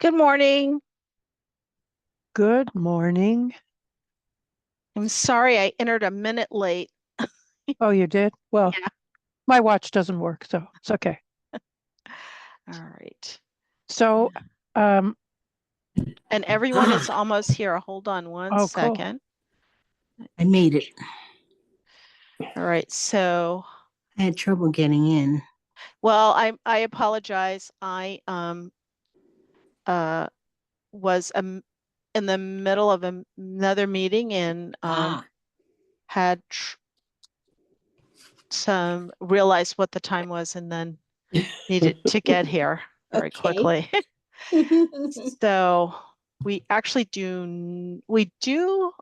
Good morning. Good morning. I'm sorry I entered a minute late. Oh, you did? Well, Yeah. my watch doesn't work, so it's okay. All right. So, um, And everyone is almost here. Hold on one oh, cool. second. I made it. All right. So, I had trouble getting in. well, I apologize. I uh was in the middle of another meeting and had some realized what the time was and then needed to get here very Okay. quickly. So we do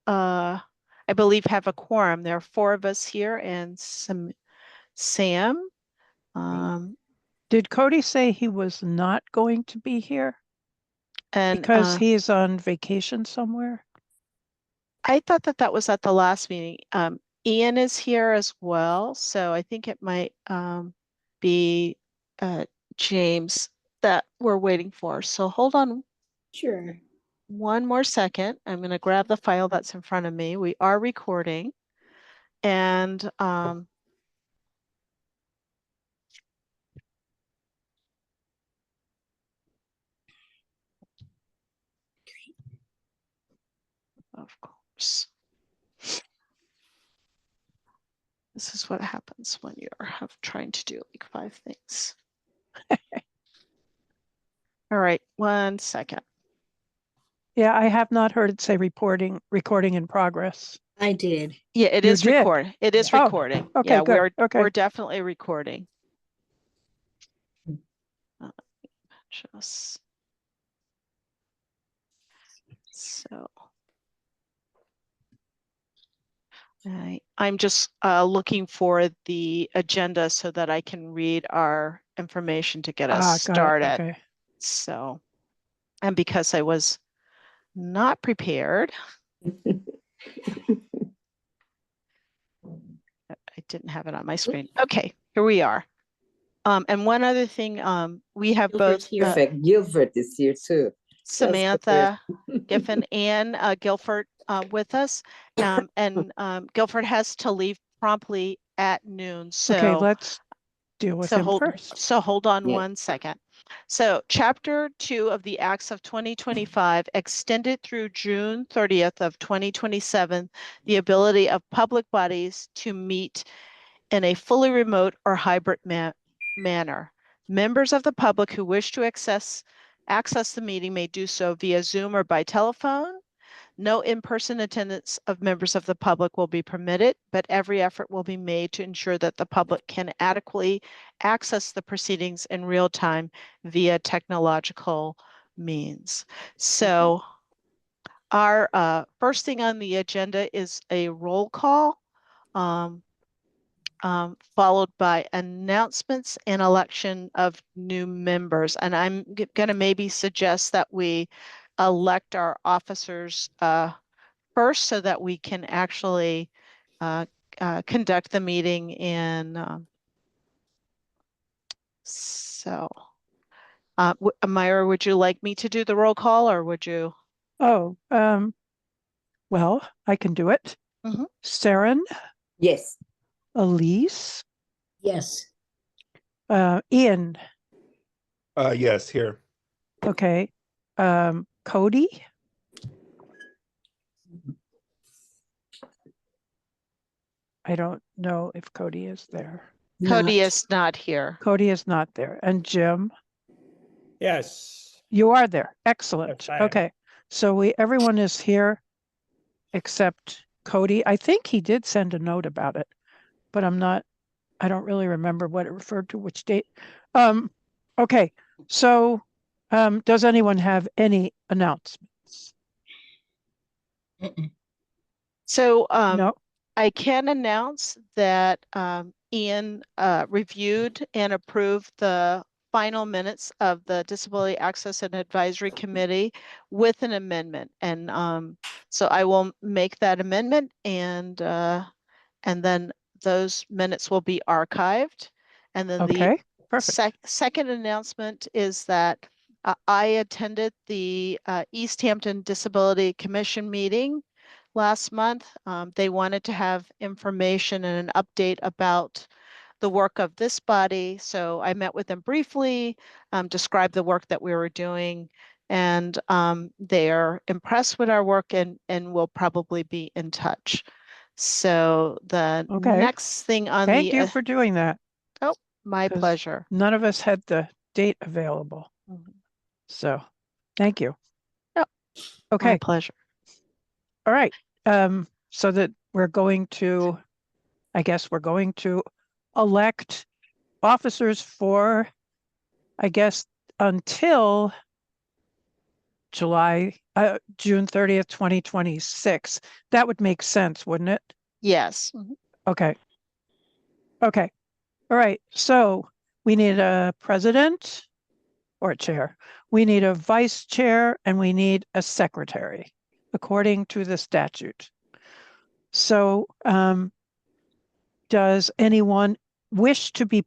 I believe have a quorum. There are four of us here and some Sam. Um Did Cody say he was not going to be here and because he's on vacation somewhere? I thought that that was at the last meeting. Ian is here as well, so I think it might be James that we're waiting for. So hold on Sure. one more second. I'm going to grab the file that's in front of me. We are recording and of course, this is what happens when you're trying to do like five things. All right, one second. Yeah, I have not heard it say recording in progress. I did. Yeah, it You is did? recording. It is Oh, recording. okay, Yeah, good. Okay. we're definitely recording. Just so I'm just looking for the agenda so that I can read our information to get us Got it. started. Okay. So, and because I was not prepared, I didn't have it on my screen. Okay, here we are. And one other thing, we have both Perfect. Gilbert is here too. Samantha Giffen and Guilford with us. And Guilford has to leave promptly at noon. Okay, So let's deal with him first. So hold on Yeah. one second. So Chapter 2 of the Acts of 2025 extended through June 30th of 2027 the ability of public bodies to meet in a fully remote or hybrid manner. Members of the public who wish to access the meeting may do so via Zoom or by telephone. No in-person attendance of members of the public will be permitted, but every effort will be made to ensure that the public can adequately access the proceedings in real time via technological means. So our first thing on the agenda is a roll call, followed by announcements and election of new members. And I'm going to maybe suggest that we elect our officers first so that we can actually conduct the meeting in. So, Myra, would you like me to do the roll call or would you? Oh, well, I can do it. Mhm. Saren, Yes. Elise, Yes. Ian. Yes, here. Okay. Cody. I don't know if Cody is there. Cody is not here. Cody is not there. And Jim, Yes. you are there. Excellent. Yes, I am. Okay. So everyone is here except Cody. I think he did send a note about it, but I don't really remember what it referred to, which date. Okay. So, does anyone have any announcements? So No. I can announce that Ian reviewed and approved the final minutes of the Disability Access and Advisory Committee with an amendment. And so I will make that amendment and then those minutes will be archived. And then the Okay. Perfect. second announcement is that I attended the East Hampton Disability Commission meeting last month. They wanted to have information and an update about the work of this body. So I met with them briefly, described the work that we were doing, and they are impressed with our work and will probably be in touch. So the Okay. next thing on Thank the, you for doing that. my 'cause pleasure. None of us had the date available. Mhm. So thank you. Yep. My Okay. pleasure. All right. So that we're going to, I guess we're going to elect officers for, I guess, until June 30th, 2026. That would make sense, wouldn't it? Yes. Okay. Okay. All right. So we need a president or a chair. We need a vice chair and we need a secretary, according to the statute. So, does anyone wish to be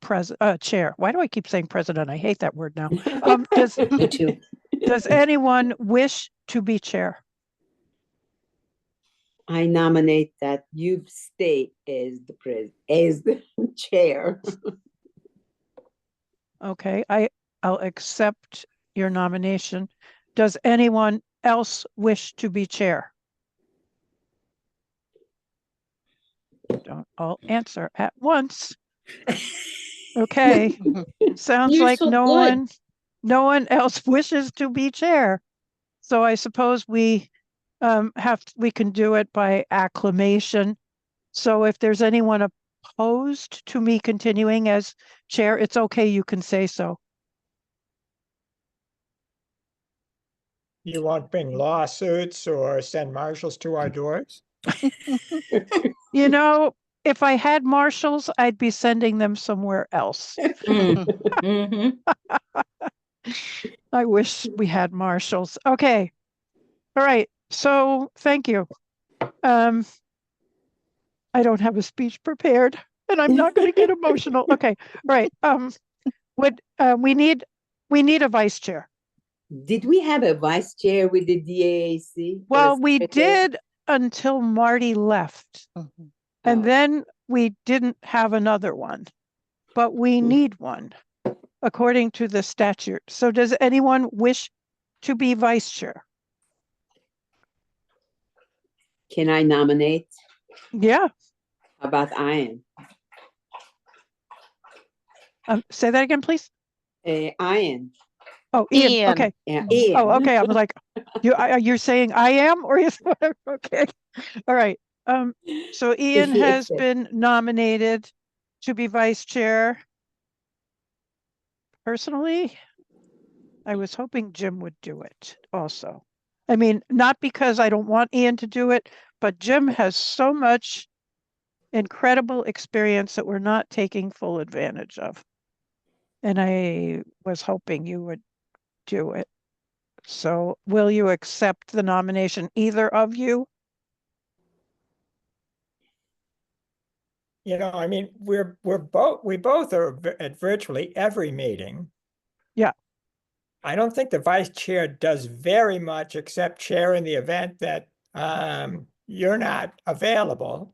chair? Why do I keep saying president? I hate that word now. Me too. Does anyone wish to be chair? I nominate that you stay as as the chair. Okay, I'll accept your nomination. Does anyone else wish to be chair? Don't all answer at once. Okay, sounds You're like so no good. one else wishes to be chair. So I suppose we we can do it by acclamation. So if there's anyone opposed to me continuing as chair, it's okay, you can say so. You won't bring lawsuits or send marshals to our doors? You know, if I had marshals, I'd be sending them somewhere else. Mhm. I wish we had marshals. Okay. All right. So thank you. I don't have a speech prepared and I'm not going to get emotional. Okay. All right. We need a vice chair. Did we have a vice chair with the DAAC? or a Well, we secretary? did until Marty left. And Oh. then we didn't have another one, but we need one according to the statute. So does anyone wish to be vice chair? Can I nominate? Yeah. How about Ian? Say that again, please. Ian. Oh, Ian. Ian. Okay. Yeah, Ian. Oh, okay. I'm like, you're saying I am, or is okay. All right. So Ian he has accept? been nominated to be vice chair. Personally, I was hoping Jim would do it also. I mean, not because I don't want Ian to do it, but Jim has so much incredible experience that we're not taking full advantage of. And I was hoping you would do it. So will you accept the nomination, either of you? You know, I mean, we both are at virtually every meeting. Yeah. I don't think the vice chair does very much except chair in the event that you're not available.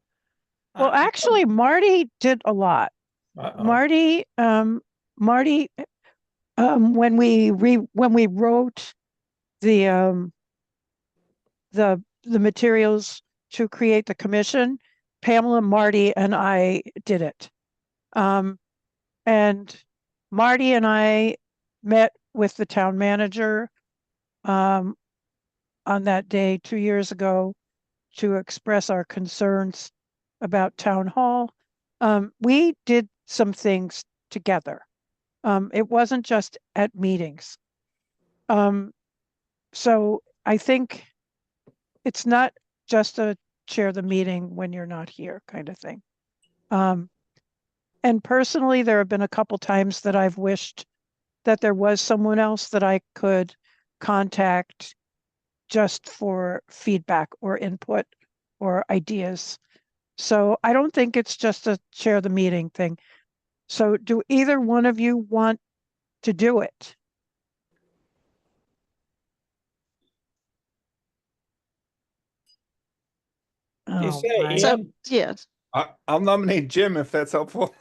Well, actually, Marty did a lot. Uh-oh. Marty, when we wrote the materials to create the commission, Pamela, Marty, and I did it. And Marty and I met with the town manager on that day 2 years ago to express our concerns about town hall. We did some things together. It wasn't just at meetings. So I think it's not just a chair the meeting when you're not here kind of thing. And personally, there have been a couple times that I've wished that there was someone else that I could contact just for feedback or input or ideas. So I don't think it's just a chair the meeting thing. So do either one of you want to do it? do you Oh, say, my. So, Ian? yes, I'll nominate Jim if that's helpful.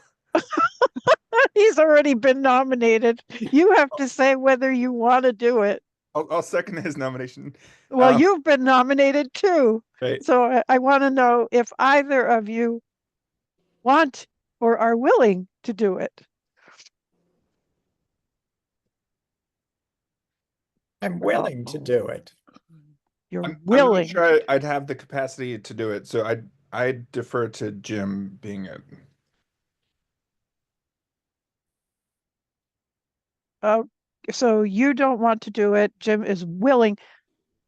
He's already been nominated. You have to say whether you want to do it. I'll second his nomination. Well, Um, you've been nominated too. Right. So I want to know if either of you want or are willing to do it. I'm willing to do it. You're I'm not willing. sure I'd have the capacity to do it, so I'd defer to Jim being it. So you don't want to do it. Jim is willing.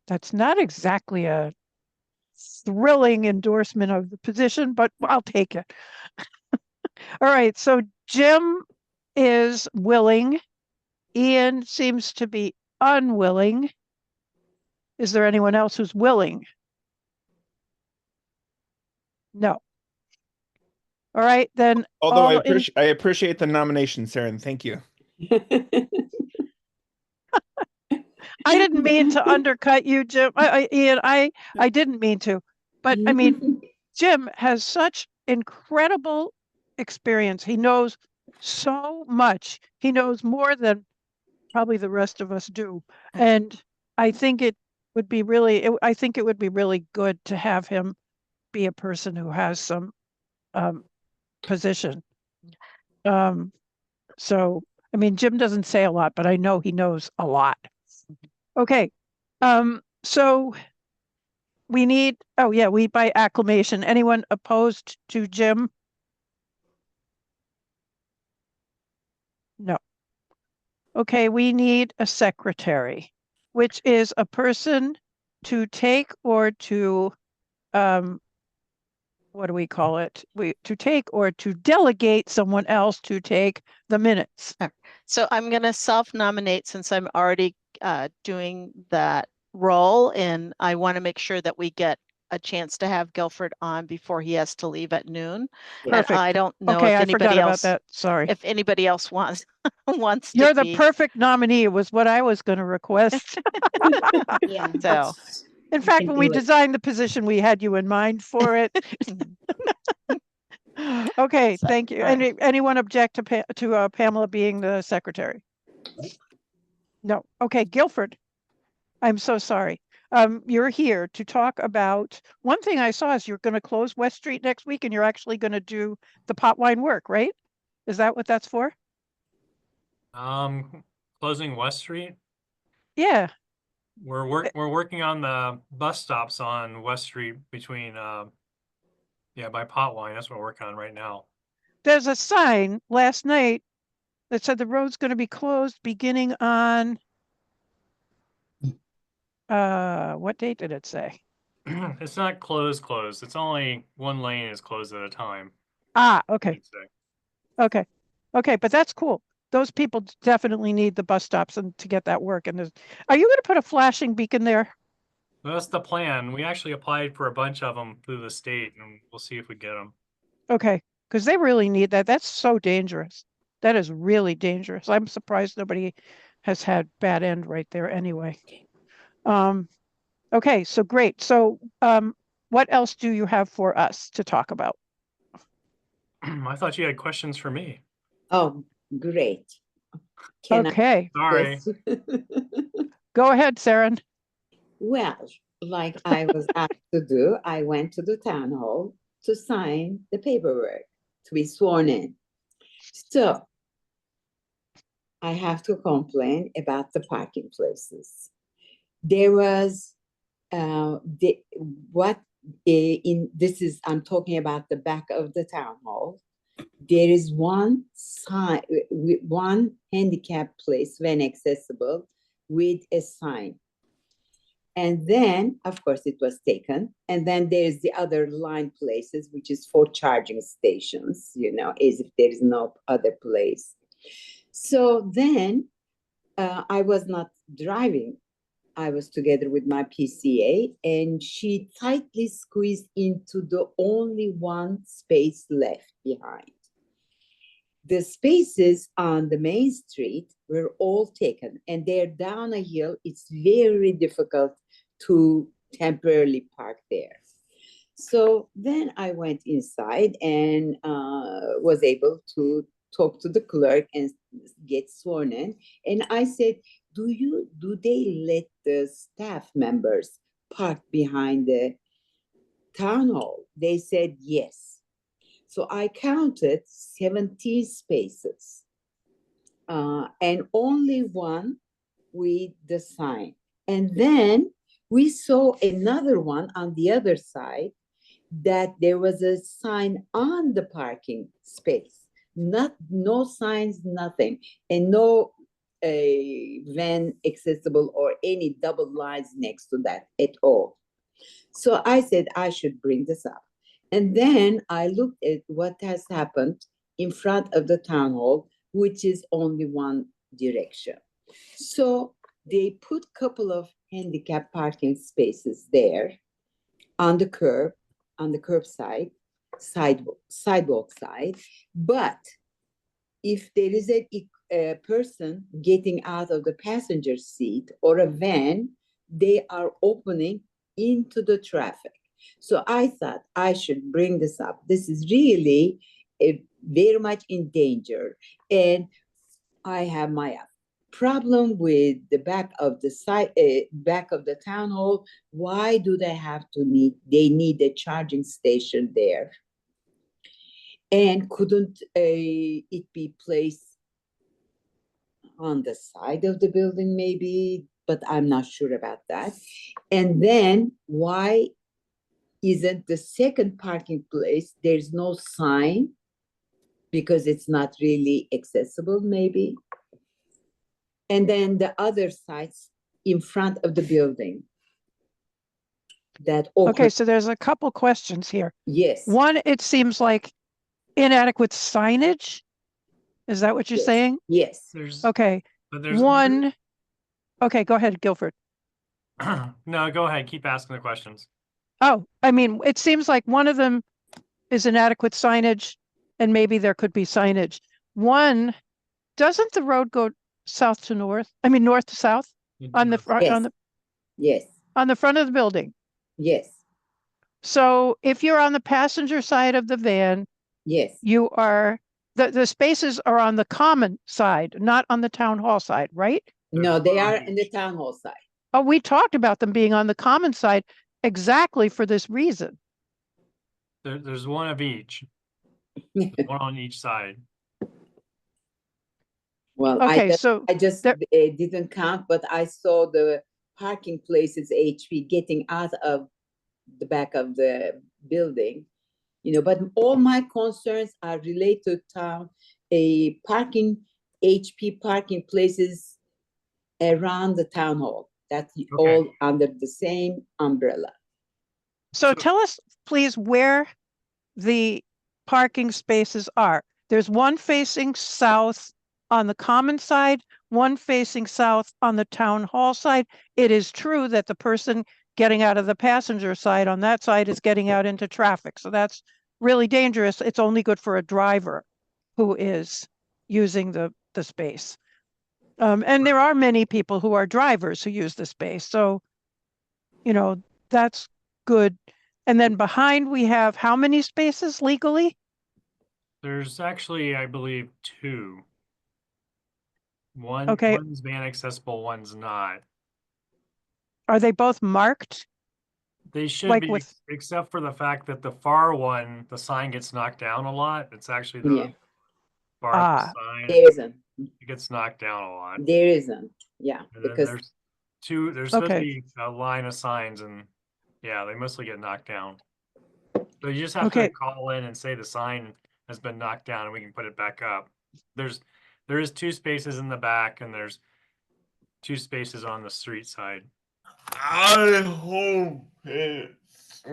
That's not exactly a thrilling endorsement of the position, but I'll take it. All right. So Jim is willing. Ian seems to be unwilling. Is there anyone else who's willing? No. All right, then. Although all in- I appreciate the nomination, Saren. Thank you. I didn't mean to undercut you, Jim. Ian, I didn't mean to. But I mean, Jim has such incredible experience. He knows so much. He knows more than probably the rest of us do. And I think it would be really, I think it would be really good to have him be a person who has some position. So, I mean, Jim doesn't say a lot, but I know he knows a lot. Okay. So we need, oh yeah, we by acclamation. Anyone opposed to Jim? No. Okay, we need a secretary, which is a person to take or to, what do we call it? To take or to delegate someone else to take the minutes. so I'm going to self-nominate since I'm already doing that role, and I want to make sure that we get a chance to have Guilford on before he has to leave at noon. And Perfect. I don't know Okay, if I forgot anybody about else, that. Sorry. if anybody else wants wants You're to the be. perfect nominee. It was what I was going to request. Yeah. So, that's- In You fact, can when we do it. designed the position, we had you in mind for it. Okay, So, thank you. all right. Anyone object to Pamela being the secretary? No. Okay, Guilford. I'm so sorry. You're here to talk about, one thing I saw is you're going to close West Street next week and you're actually going to do the pot wine work, right? Is that what that's for? Closing West Street. Yeah. We're working on the bus stops on West Street between by Potwine. That's what we're working on right now. There's a sign last night that said the road's going to be closed beginning on, what date did it say? It's not closed. It's only one lane is closed at a time. Ah, I okay. should say. Okay. Okay, but that's cool. Those people definitely need the bus stops and to get that work. And are you going to put a flashing beacon there? Well, that's the plan. We actually applied for a bunch of them through the state, and we'll see if we get them. Okay, because they really need that. That's so dangerous. That is really dangerous. I'm surprised nobody has had bad end right there anyway. Okay, so great. So what else do you have for us to talk about? I thought you had questions for me. Oh, great. Can I Okay, Sorry. Yes. go ahead, Saren. Well, like I was asked to do, I went to the town hall to sign the paperwork to be sworn in. So I have to complain about the parking places. There was I'm talking about the back of the town hall. There is one sign, one handicap place when accessible with a sign. And then, of course, it was taken. And then there's the other line places, which is for charging stations, as if there is no other place. So then I was not driving. I was together with my PCA, and she tightly squeezed into the only one space left behind. The spaces on the main street were all taken, and they're down a hill. It's very difficult to temporarily park there. So then I went inside and was able to talk to the clerk and get sworn in. And I said, do they let the staff members park behind the town hall? They said yes. So I counted 17 spaces and only one with the sign. And then we saw another one on the other side that there was a sign on the parking space. No signs, nothing, and no van accessible or any double lines next to that at all. So I said I should bring this up. And then I looked at what has happened in front of the town hall, which is only one direction. So they put a couple of handicap parking spaces there on the curb, on the curbside, sidewalk side. But if there is a person getting out of the passenger seat or a van, they are opening into the traffic. So I thought I should bring this up. This is really very much in danger. And I have my problem with the back of the town hall. Why do they have to need a charging station there? And couldn't it be placed on the side of the building maybe? But I'm not sure about that. And then why isn't the second parking place, there's no sign because it's not really accessible maybe? And then the other sites in front of the building that open. Okay, so there's a couple questions here. Yes. One, it seems like inadequate signage. Is that what you're Yes. saying? Yes. There's, Okay, but there's one. Okay, go ahead, Guilford. No, go ahead. Keep asking the questions. Oh, I mean, it seems like one of them is inadequate signage and maybe there could be signage. One, doesn't the road go south to north? I mean, north to south on the front, Yes. Yes. on the front of the building. Yes. So if you're on the passenger side of the van, Yes. you are, the spaces are on the common side, not on the town hall side, right? No, they are There's in the town hall side. Oh, we talked about them being on the common side exactly for this reason. there's one of each, one on each side. Well, Okay, so I just there- didn't count, but I saw the parking places HP getting out of the back of the building, but all my concerns are related to HP parking places around the town hall. That's all under the same umbrella. So tell us, please, where the parking spaces are. There's one facing south on the common side, one facing south on the town hall side. It is true that the person getting out of the passenger side on that side is getting out into traffic. So that's really dangerous. It's only good for a driver who is using the space. And there are many people who are drivers who use the space. So, that's good. And then behind we have how many spaces legally? There's actually, I believe, two. Okay. One's van accessible, one's not. Are they both marked? They should Like be, with- except for the fact that the far one, the sign gets knocked down a lot. It's actually the Yeah. far Ah. sign. There isn't. It gets knocked down a lot. There isn't. Yeah, And then because there's there's supposed to Okay. be a line of signs, and yeah, they mostly get knocked down. So you just have Okay. to call in and say the sign has been knocked down and we can put it back up. There is two spaces in the back and there's two spaces on the street side. I hope it's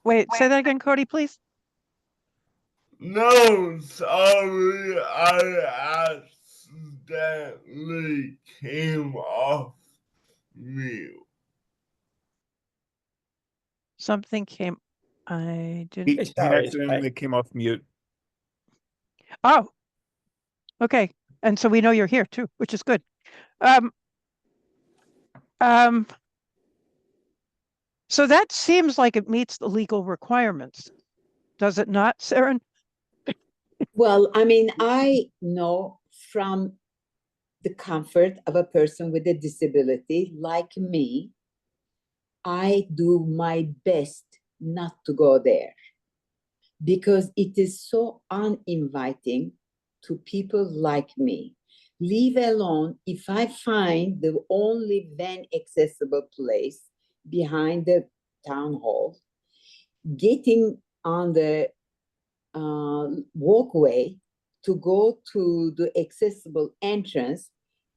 Wait, say that again, Cody, please. no, sorry, I accidentally came off mute. Something came, I He, didn't. he Sorry, accidentally came off mute. Oh, okay. And so we know you're here too, which is good. So that seems like it meets the legal requirements. Does it not, Saren? Well, I mean, I know from the comfort of a person with a disability like me, I do my best not to go there because it is so uninviting to people like me. Leave alone if I find the only van accessible place behind the town hall, getting on the walkway to go to the accessible entrance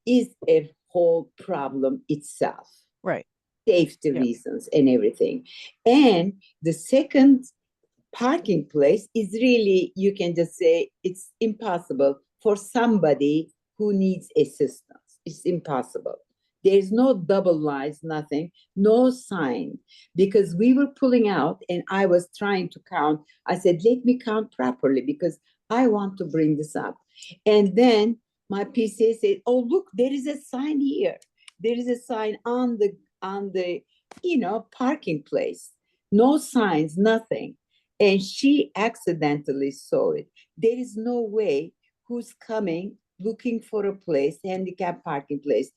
is a whole problem itself. Right. Safety Yeah. reasons and everything. And the second parking place is really, you can just say it's impossible for somebody who needs assistance. It's impossible. There's no double lines, nothing, no sign, because we were pulling out and I was trying to count. I said, let me count properly because I want to bring this up. And then my PCA said, oh, look, there is a sign here. There is a sign on the parking place. No signs, nothing. And she accidentally saw it. There is no way who's coming looking for a place, handicap parking place.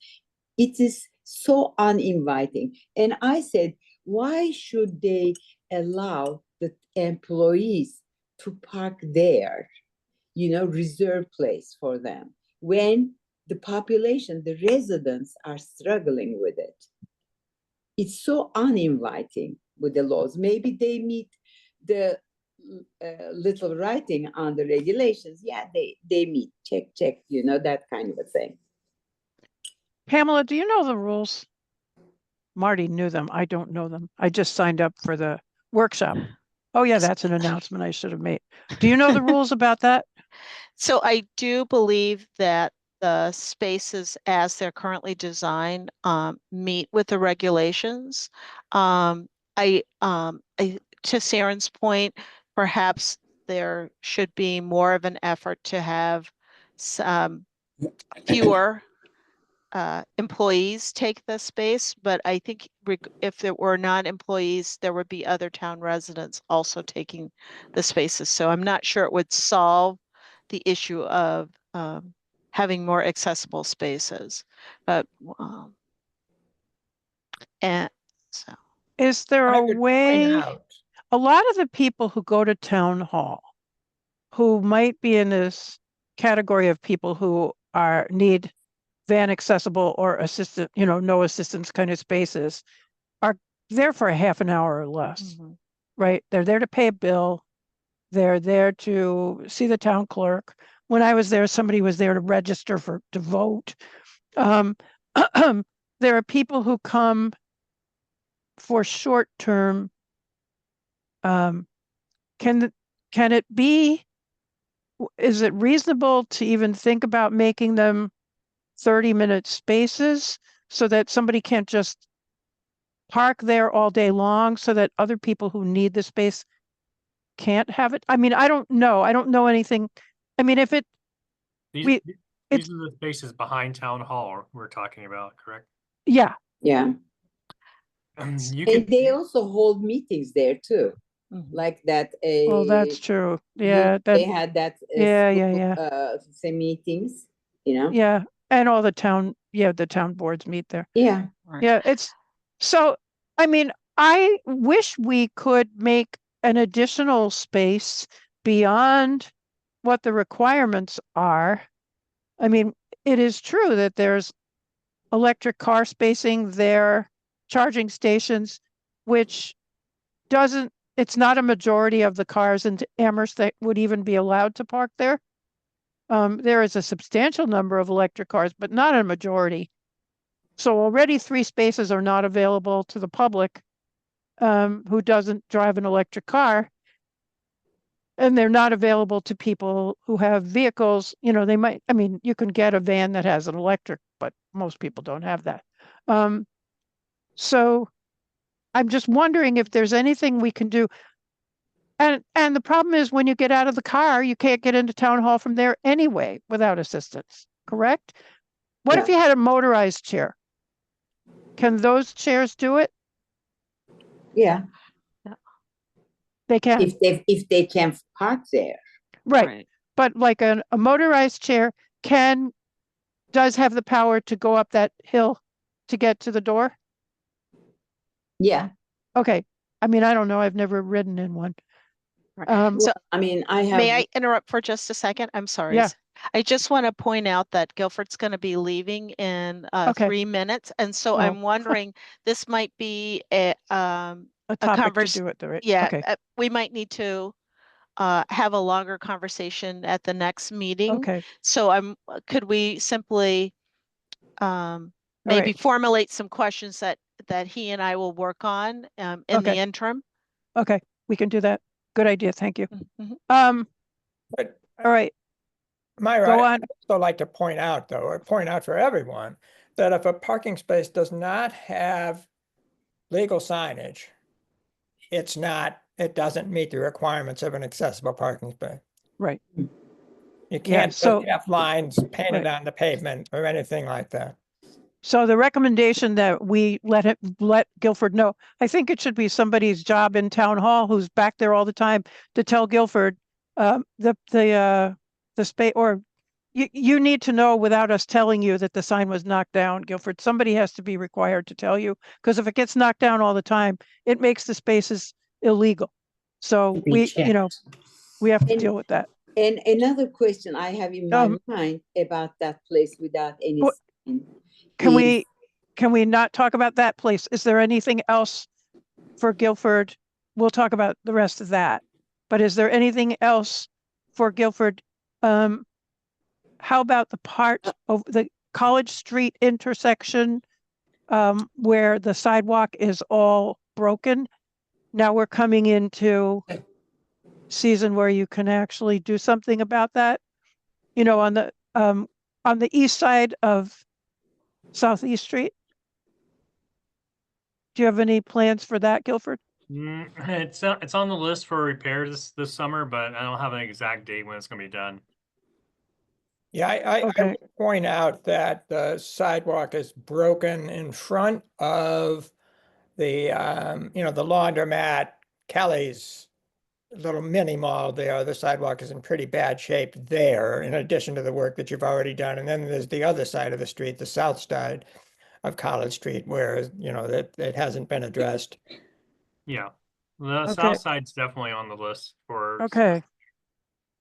It is so uninviting. And I said, why should they allow the employees to park there, reserve place for them, when the population, the residents are struggling with it? It's so uninviting with the laws. Maybe they meet the little writing on the regulations. Yeah, they meet, check, that kind of a thing. Pamela, do you know the rules? Marty knew them. I don't know them. I just signed up for the workshop. Oh yeah, that's an announcement I should have made. Do you know the rules about that? So I do believe that the spaces as they're currently designed meet with the regulations. To Saren's point, perhaps there should be more of an effort to have some fewer employees take the space, but I think if there were non-employees, there would be other town residents also taking the spaces. So I'm not sure it would solve the issue of having more accessible spaces, but and so Is there I a would point way? out, A lot of the people who go to town hall, who might be in this category of people who need van accessible or assistant, no assistance kind of spaces, are there for a half an hour or less, right? They're there to pay a bill. They're there to see the town clerk. When I was there, somebody was there to register to vote. There are people who come for short-term. Can it be, is it reasonable to even think about making them 30-minute spaces so that somebody can't just park there all day long so that other people who need the space can't have it? I mean, I don't know. I don't know anything. I mean, if it, These, we- these are the spaces behind town hall we're talking about, correct? yeah, Yeah. You And could, they also hold meetings there too, like that. well, that's true. Yeah, They had that. Say meetings, yeah. And all the town boards meet there. Yeah. Yeah, so, I mean, I wish we could make an additional space beyond what the requirements are. I mean, it is true that there's electric car spacing there, charging stations, which it's not a majority of the cars in Amherst that would even be allowed to park there. There is a substantial number of electric cars, but not a majority. So already 3 spaces are not available to the public who doesn't drive an electric car. And they're not available to people who have vehicles. They might, I mean, you can get a van that has an electric, but most people don't have that. So I'm just wondering if there's anything we can do. And the problem is when you get out of the car, you can't get into town hall from there anyway without assistance, correct? What if you had a motorized chair? Can those chairs do it? Yeah, They can, if they can park there. right. But like a motorized chair does have the power to go up that hill to get to the door? Yeah. Okay. I mean, I don't know. I've never ridden in one. So I mean, I have. may I interrupt for just a second? I'm sorry. Yeah. I just want to point out that Guilford's going to be leaving in Okay. 3 minutes. And so Oh. I'm wondering, this might be a A topic to convers- do it, right? yeah, Okay. we might need to have a longer conversation at the next meeting. Okay. So could we simply maybe right. formulate some questions that he and I will work on in the Okay. interim? Okay. We can do that. Good idea. Thank you. Mhm. But All right. Myra, Go I'd on. also like to point out, though, or point out for everyone, that if a parking space does not have legal signage, it doesn't meet the requirements of an accessible parking space. Right. You can't so- just have lines painted right. on the pavement or anything like that. So the recommendation that we let Guilford know, I think it should be somebody's job in town hall who's back there all the time to tell Guilford, the space, or you need to know without us telling you that the sign was knocked down, Guilford. Somebody has to be required to tell you, because if it gets knocked down all the time, it makes the spaces illegal. So To be we checked. have to And- deal with that. And another question I have in my Um, mind about that place without any What- sign Can is- can we not talk about that place? Is there anything else for Guilford? We'll talk about the rest of that. But is there anything else for Guilford? How about the part of the College Street intersection where the sidewalk is all broken? Now we're coming into season where you can actually do something about that. You know, on the east side of Southeast Street. Do you have any plans for that, Guilford? It's on the list for repairs this summer, but I don't have an exact date when it's gonna be done. Yeah, I Okay. would point out that the sidewalk is broken in front of the, the laundromat, Kelly's little mini mall there. The sidewalk is in pretty bad shape there, in addition to the work that you've already done. And then there's the other side of the street, the south side of College Street, where, that it hasn't been addressed. Yeah, the Okay. south side's definitely on the list for. Okay.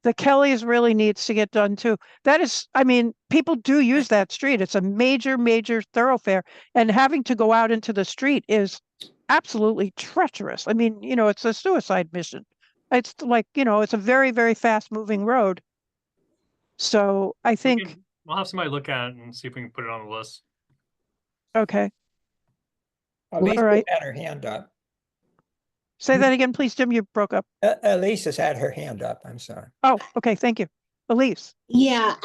The Kellys really needs to get done too. That is, I mean, people do use that street. It's a major, major thoroughfare, and having to go out into the street is absolutely treacherous. I mean, it's a suicide mission. It's like, it's a very, very fast moving road. So I think, We'll have somebody look at it and see if we can put it on the list. okay. Elise All right. had her hand up. Say that again, please, Jim. You broke up. Elise has had her hand up. I'm sorry. Oh, okay. Thank you. Elise. Yeah,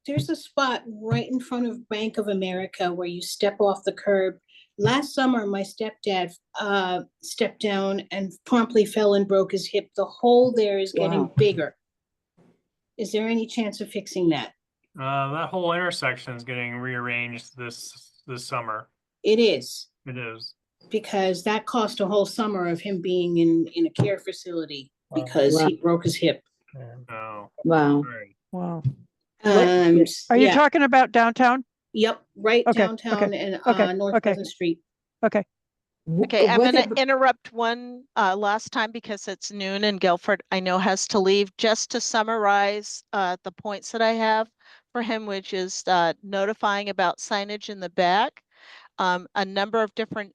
there's a spot right in front of Bank of America where you step off the curb. Last summer, my stepdad stepped down and promptly fell and broke his hip. The hole there is getting Wow. bigger. Is there any chance of fixing that? That whole intersection is getting rearranged this summer. It is, It is. because that cost a whole summer of him being in a care facility Wow. because he broke his hip. Oh, Wow. right. Wow. Are you Yeah, talking about downtown? yep, right Okay, downtown and okay, North okay. Pleasant Street. Okay. Okay, I'm What going to ab- interrupt one last time because it's noon and Guilford, I know, has to leave. Just to summarize the points that I have for him, which is notifying about signage in the back, a number of different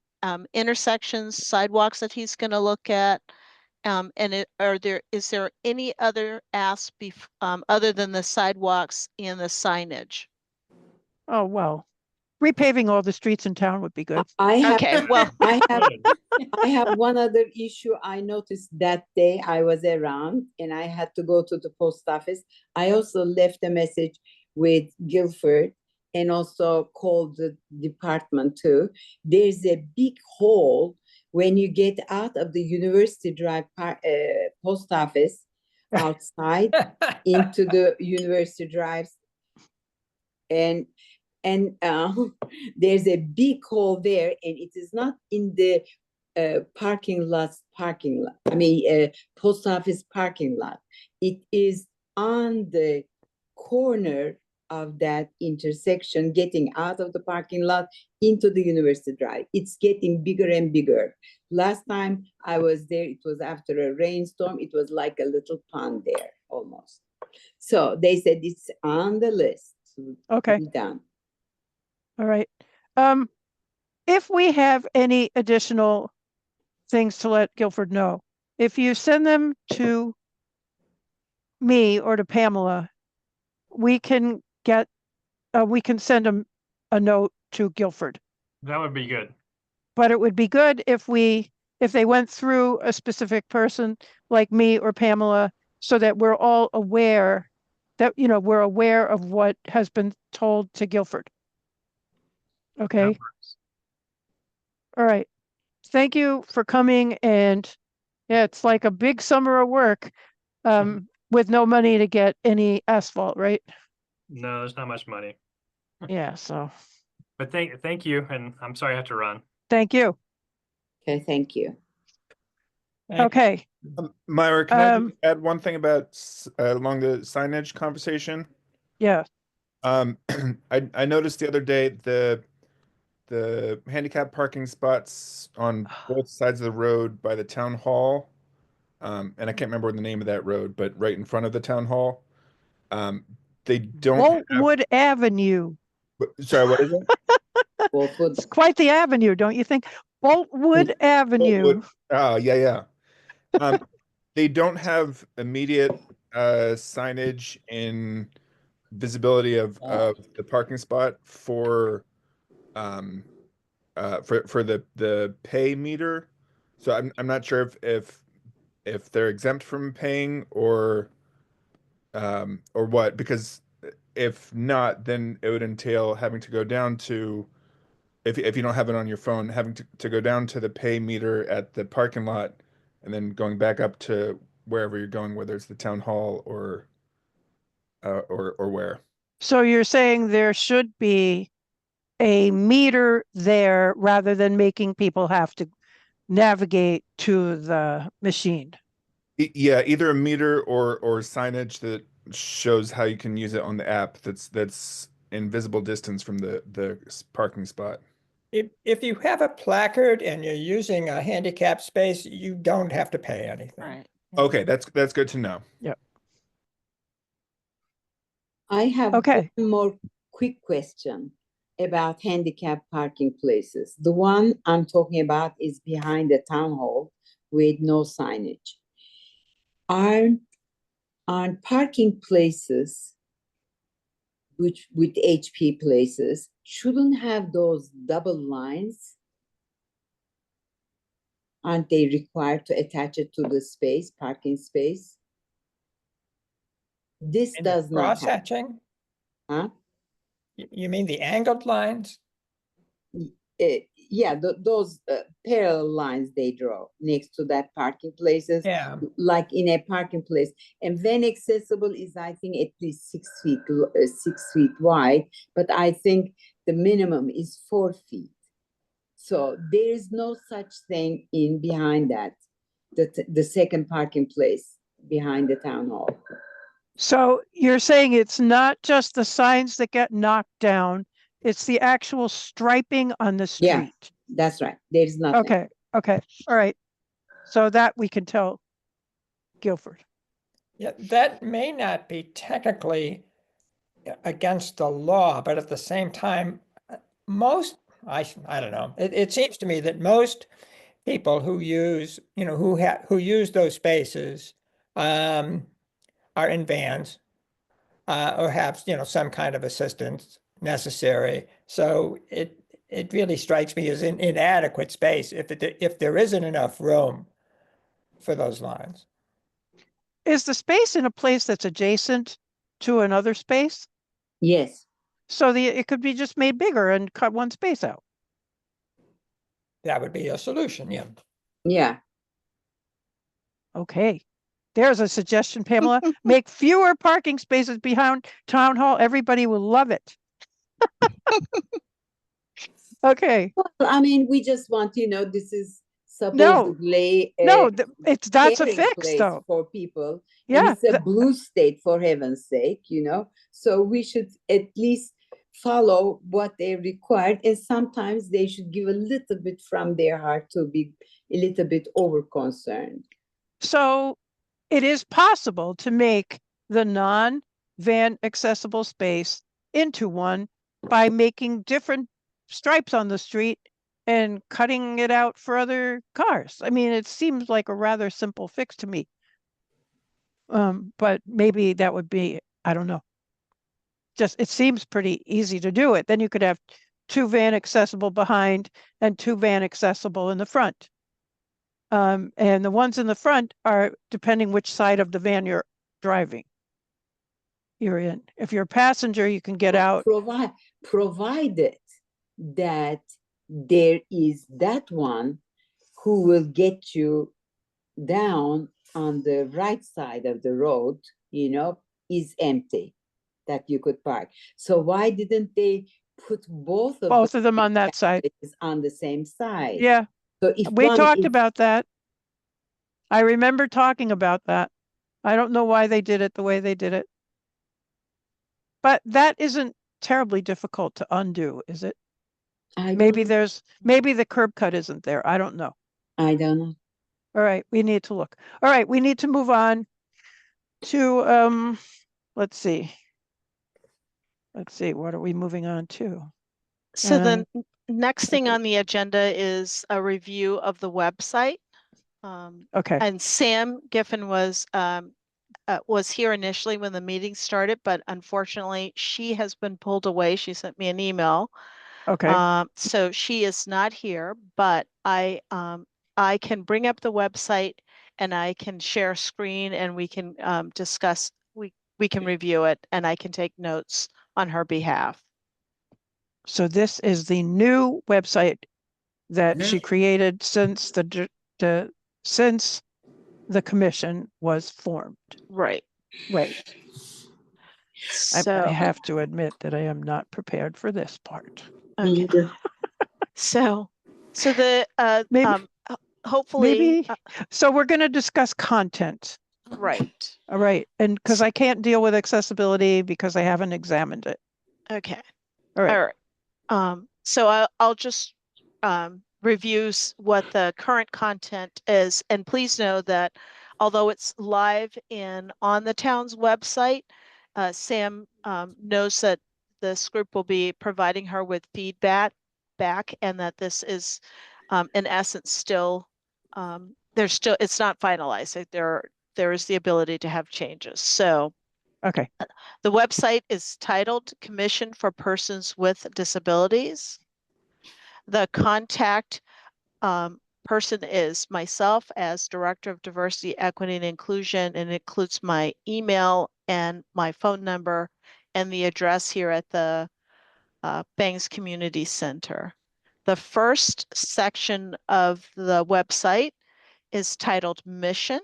intersections, sidewalks that he's going to look at. And is there any other ask other than the sidewalks and the signage? Oh, well, repaving all the streets in town would be good. I have, Okay, well, Good. I have one other issue I noticed that day I was around and I had to go to the post office. I also left a message with Guilford and also called the department too. There's a big hole when you get out of the University Drive post office outside into the University Drive. And And there's a big hole there, and it is not in the parking lot. I mean, post office parking lot. It is on the corner of that intersection, getting out of the parking lot into the University Drive. It's getting bigger and bigger. Last time I was there, it was after a rainstorm. It was like a little pond there almost. So they said it's on the list to Okay. be done. All right. If we have any additional things to let Guilford know, if you send them to me or to Pamela, we can send them a note to Guilford. That would be good. But it would be good if they went through a specific person like me or Pamela, so that we're all aware that, we're aware of what has been told to Guilford. That Okay. works. All right. Thank you for coming. And yeah, it's like a big summer of work, with no money to get any asphalt, right? No, there's not much money. Yeah. So But thank you, and I'm sorry I have to run. thank you. Okay, thank you. Okay. Myra, can I Um, just add one thing about along the signage conversation? Yeah. I noticed the other day the handicap parking spots on both sides of the road by the town hall. And I can't remember the name of that road, but right in front of the town hall. They don't have, Boltwood Avenue. sorry, what is it? Boltwood. It's quite the avenue, don't you think? Boltwood Avenue. Boltwood. Oh, yeah. They don't have immediate signage in visibility of the parking spot for the pay meter. So I'm not sure if they're exempt from paying or what, because if not, then it would entail having to go down to, if you don't have it on your phone, having to go down to the pay meter at the parking lot and then going back up to wherever you're going, whether it's the town hall or where. So you're saying there should be a meter there rather than making people have to navigate to the machine. Yeah, either a meter or signage that shows how you can use it on the app that's in visible distance from the parking spot. If you have a placard and you're using a handicap space, you don't have to pay anything. Right. Okay, that's good to know. I have Okay. one more quick question about handicap parking places. The one I'm talking about is behind the town hall with no signage. Aren't parking places, which with HP places, shouldn't have those double lines? Aren't they required to attach it to the space, parking space? This And the does not cross have, hatching? huh? You mean the angled lines? Yeah, those parallel lines they draw next to that parking places, Yeah. like in a parking place. And when accessible is, I think, at least 6 feet wide, but I think the minimum is 4 feet. So there is no such thing in behind that, the second parking place behind the town hall. So you're saying it's not just the signs that get knocked down, it's the actual striping on the Yeah. street. That's right. There is nothing. Okay. All right. So that we can tell Guilford. Yeah, that may not be technically against the law, but at the same time, most, I don't know, it seems to me that most people who use, who use those spaces are in vans or have, some kind of assistance necessary. So it really strikes me as inadequate space if there isn't enough room for those lines. Is the space in a place that's adjacent to another space? Yes. So it could be just made bigger and cut one space out. That would be a solution, yeah. Yeah. Okay. There's a suggestion, Pamela. Make fewer parking spaces behind town hall. Everybody will love it. Okay, Well, I mean, we just want, this is No, supposedly no, a that's a caring fix place though. for people. And Yeah, it's a blue state, for heaven's sake, So we should at least follow what they required. And sometimes they should give a little bit from their heart to be a little bit over concerned. so it is possible to make the non-van accessible space into one by making different stripes on the street and cutting it out for other cars. I mean, it seems like a rather simple fix to me. But maybe that would be, I don't know. Just, it seems pretty easy to do it. Then you could have 2 van accessible behind and 2 van accessible in the front. And the ones in the front are depending which side of the van you're driving. You're in. If you're a passenger, you can get out. Provided that there is that one who will get you down on the right side of the road, is empty, that you could park. So why didn't they put both Of them on that side? on the same side? Yeah, So if we one talked is- about that. I remember talking about that. I don't know why they did it the way they did it. But that isn't terribly difficult to undo, is it? Maybe the curb cut isn't there. I don't know. I don't know. All right, we need to look. All right, we need to move on to, let's see. Let's see, what are we moving on to? So the next thing on the agenda is a review of the website. Okay, And Sam Giffen was here initially when the meeting started, but unfortunately she has been pulled away. She sent me an email. okay. So she is not here, but I can bring up the website and I can share screen and we can discuss, we can review it and I can take notes on her behalf. So this is the new website that she created since since the commission was formed. Right. Right. I So, have to admit that I am not prepared for this part. okay. So the Maybe- hopefully Maybe, so we're going to discuss content. right. All right. And because I can't deal with accessibility because I haven't examined it. Okay. All right. All right. So I'll just review what the current content is, and please know that although it's live on the town's website, Sam knows that this group will be providing her with feedback and that this is in essence still it's not finalized. There is the ability to have changes. So Okay. the website is titled Commission for Persons with Disabilities. The contact person is myself as Director of Diversity, Equity, and Inclusion, and it includes my email and my phone number and the address here at the Bangs Community Center. The first section of the website is titled Mission.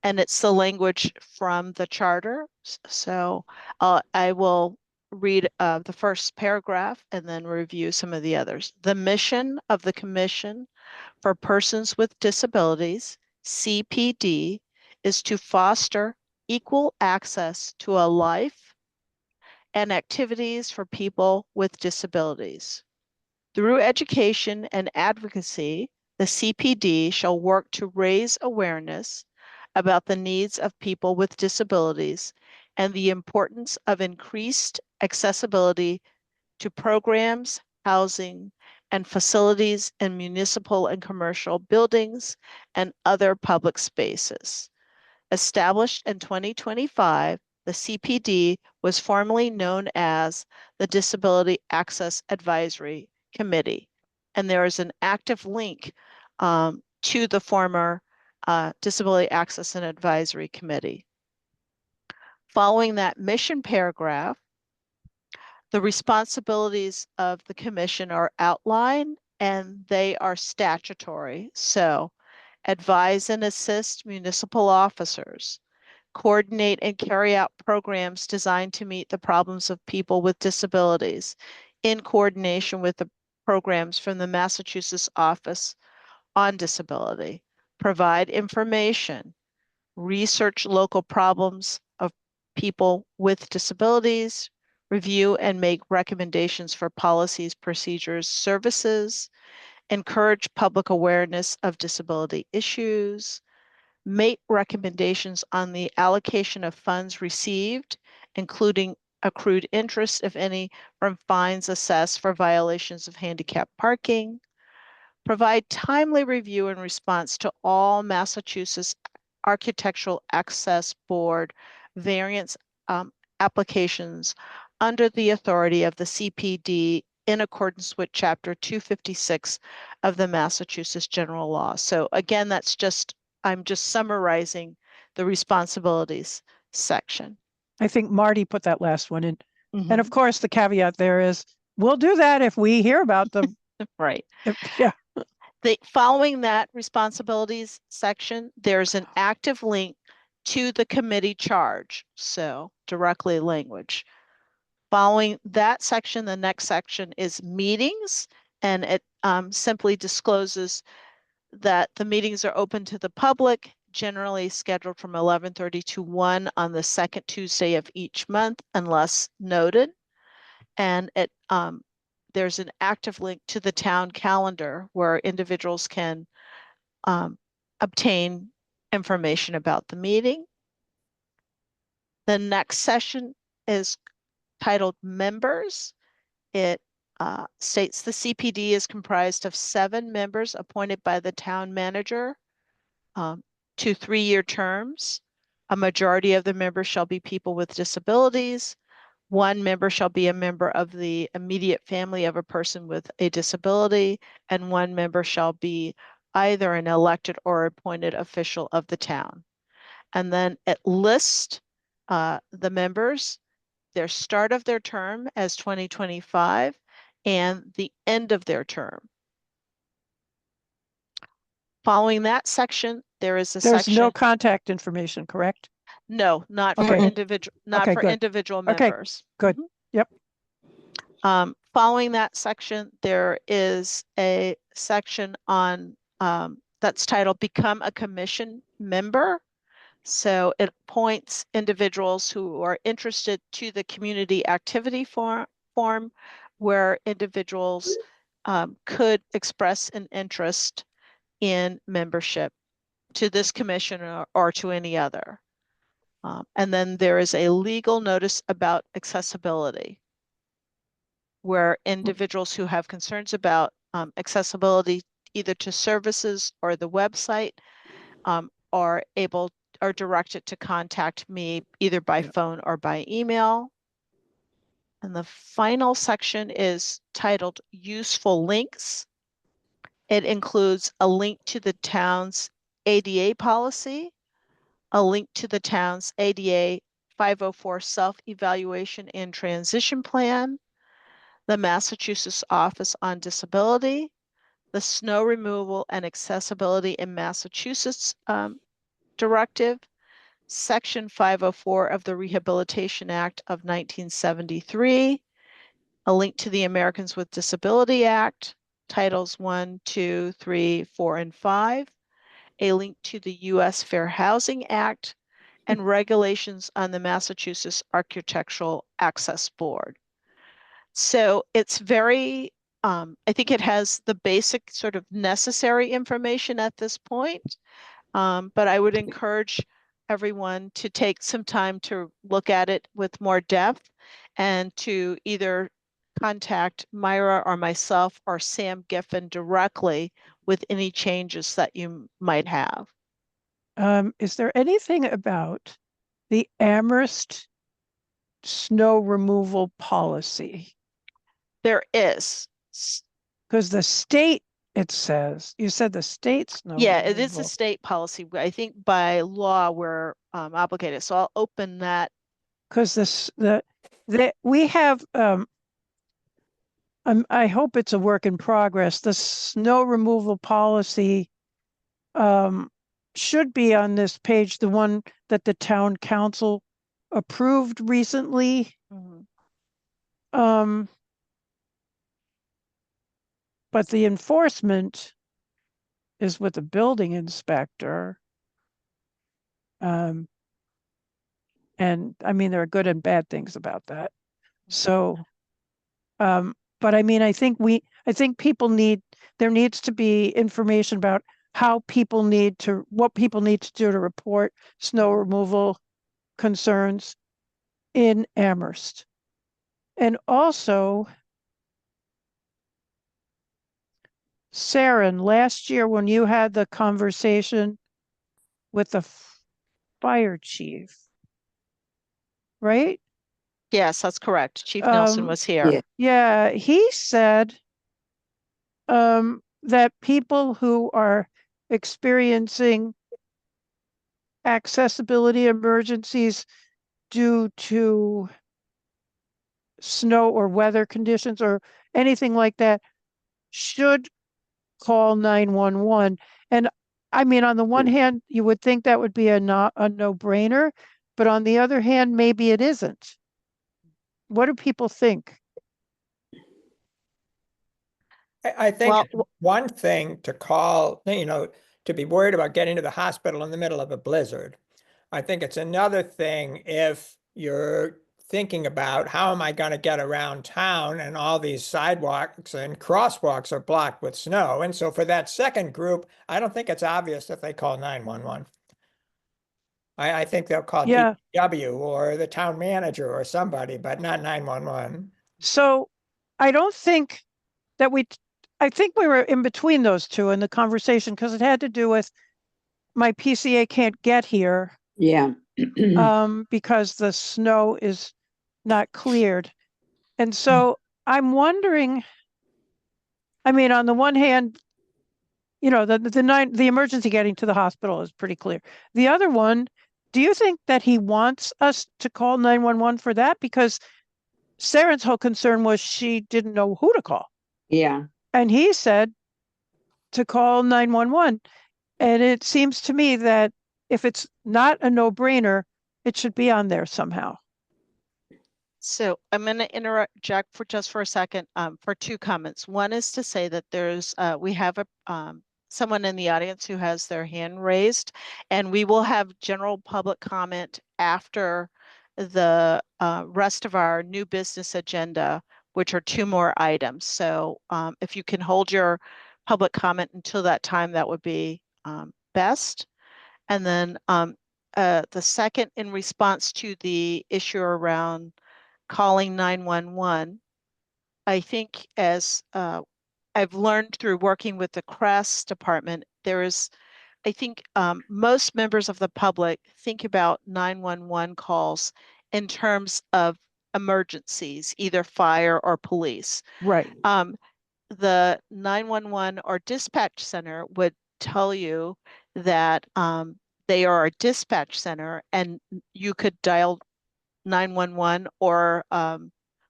And it's the language from the charter. So I will read the first paragraph and then review some of the others. The mission of the Commission for Persons with Disabilities, CPD, is to foster equal access to a life and activities for people with disabilities. Through education and advocacy, the CPD shall work to raise awareness about the needs of people with disabilities and the importance of increased accessibility to programs, housing, and facilities in municipal and commercial buildings and other public spaces. Established in 2025, the CPD was formerly known as the Disability Access Advisory Committee, and there is an active link to the former Disability Access and Advisory Committee. Following that mission paragraph, the responsibilities of the commission are outlined and they are statutory. So advise and assist municipal officers, coordinate and carry out programs designed to meet the problems of people with disabilities in coordination with the programs from the Massachusetts Office on Disability, provide information, research local problems of people with disabilities, review and make recommendations for policies, procedures, services, encourage public awareness of disability issues, make recommendations on the allocation of funds received, including accrued interest, if any, from fines assessed for violations of handicap parking, provide timely review and response to all Massachusetts Architectural Access Board variance applications under the authority of the CPD in accordance with Chapter 256 of the Massachusetts General Law. So again, I'm just summarizing the responsibilities section. I think Marty put that last one in. Mhm. And of course, the caveat there is, we'll do that if we hear about them. Right. Yeah. Following that responsibilities section, there's an active link to the committee charge. So directly language. Following that section, the next section is meetings, and it simply discloses that the meetings are open to the public, generally scheduled from 11:30 to 1 on the second Tuesday of each month, unless noted. And there's an active link to the town calendar where individuals can obtain information about the meeting. The next session is titled Members. It states the CPD is comprised of 7 members appointed by the town manager to 3-year terms. A majority of the members shall be people with disabilities. 1 member shall be a member of the immediate family of a person with a disability, and 1 member shall be either an elected or appointed official of the town. And then it lists the members, their start of their term as 2025, and the end of their term. Following that section, there is a There's section. no contact information, correct? No, not for Okay. individual, not Okay, for good. individual Okay, members. good. Mhm. Yep. Following that section, there is a section on that's titled Become a Commission Member. So it appoints individuals who are interested to the community activity form where individuals could express an interest in membership to this commission or to any other. And then there is a legal notice about accessibility, where individuals who have concerns about accessibility either to services or the website are directed to contact me either by phone or by email. And the final section is titled Useful Links. It includes a link to the town's ADA policy, a link to the town's ADA 504 self-evaluation and transition plan, the Massachusetts Office on Disability, the Snow Removal and Accessibility in Massachusetts Directive, Section 504 of the Rehabilitation Act of 1973, a link to the Americans with Disability Act, Titles 1, 2, 3, 4, and 5, a link to the U.S. Fair Housing Act, and regulations on the Massachusetts Architectural Access Board. So it's very, I think it has the basic sort of necessary information at this point, but I would encourage everyone to take some time to look at it with more depth and to either contact Myra or myself or Sam Giffen directly with any changes that you might have. Is there anything about the Amherst snow removal policy? There is. Because the state, it says, you said the state snow Yeah, it is a removal. state policy. I think by law we're obligated. So I'll open that. Because we have, I hope it's a work in progress. The snow removal policy should be on this page, the one that the town council approved recently. Mhm. But the enforcement is with the building inspector. And I mean, there are good and bad things about that. So, but I mean, I think people there needs to be information about what people need to do to report snow removal concerns in Amherst. And also, Saren, last year when you had the conversation with the fire chief, right? Yes, that's correct. Chief Nelson was here. yeah. Yeah, he said that people who are experiencing accessibility emergencies due to snow or weather conditions or anything like that should call 911. And I mean, on the one hand, you would think that would be a no-brainer, but on the other hand, maybe it isn't. What do people think? I think Well, it's one thing to call, to be worried about getting to the hospital in the middle of a blizzard. I think it's another thing if you're thinking about how am I going to get around town and all these sidewalks and crosswalks are blocked with snow. And so for that second group, I don't think it's obvious that they call 911. I think they'll call Yeah. DPW or the town manager or somebody, but not 911. So I don't think that I think we were in between those two in the conversation because it had to do with my PCA can't get here Yeah. because the snow is not cleared. And so I'm wondering, I mean, on the one hand, the emergency getting to the hospital is pretty clear. The other one, do you think that he wants us to call 911 for that? Because Saren's whole concern was she didn't know who to call. Yeah. And he said to call 911. And it seems to me that if it's not a no-brainer, it should be on there somehow. So I'm going to interject for a second for two comments. One is to say that we have someone in the audience who has their hand raised, and we will have general public comment after the rest of our new business agenda, which are 2 more items. So if you can hold your public comment until that time, that would be best. And then the second, in response to the issue around calling 911, I think as I've learned through working with the CREST department, I think most members of the public think about 911 calls in terms of emergencies, either fire or police. Right. The 911 or dispatch center would tell you that they are a dispatch center and you could dial 911 or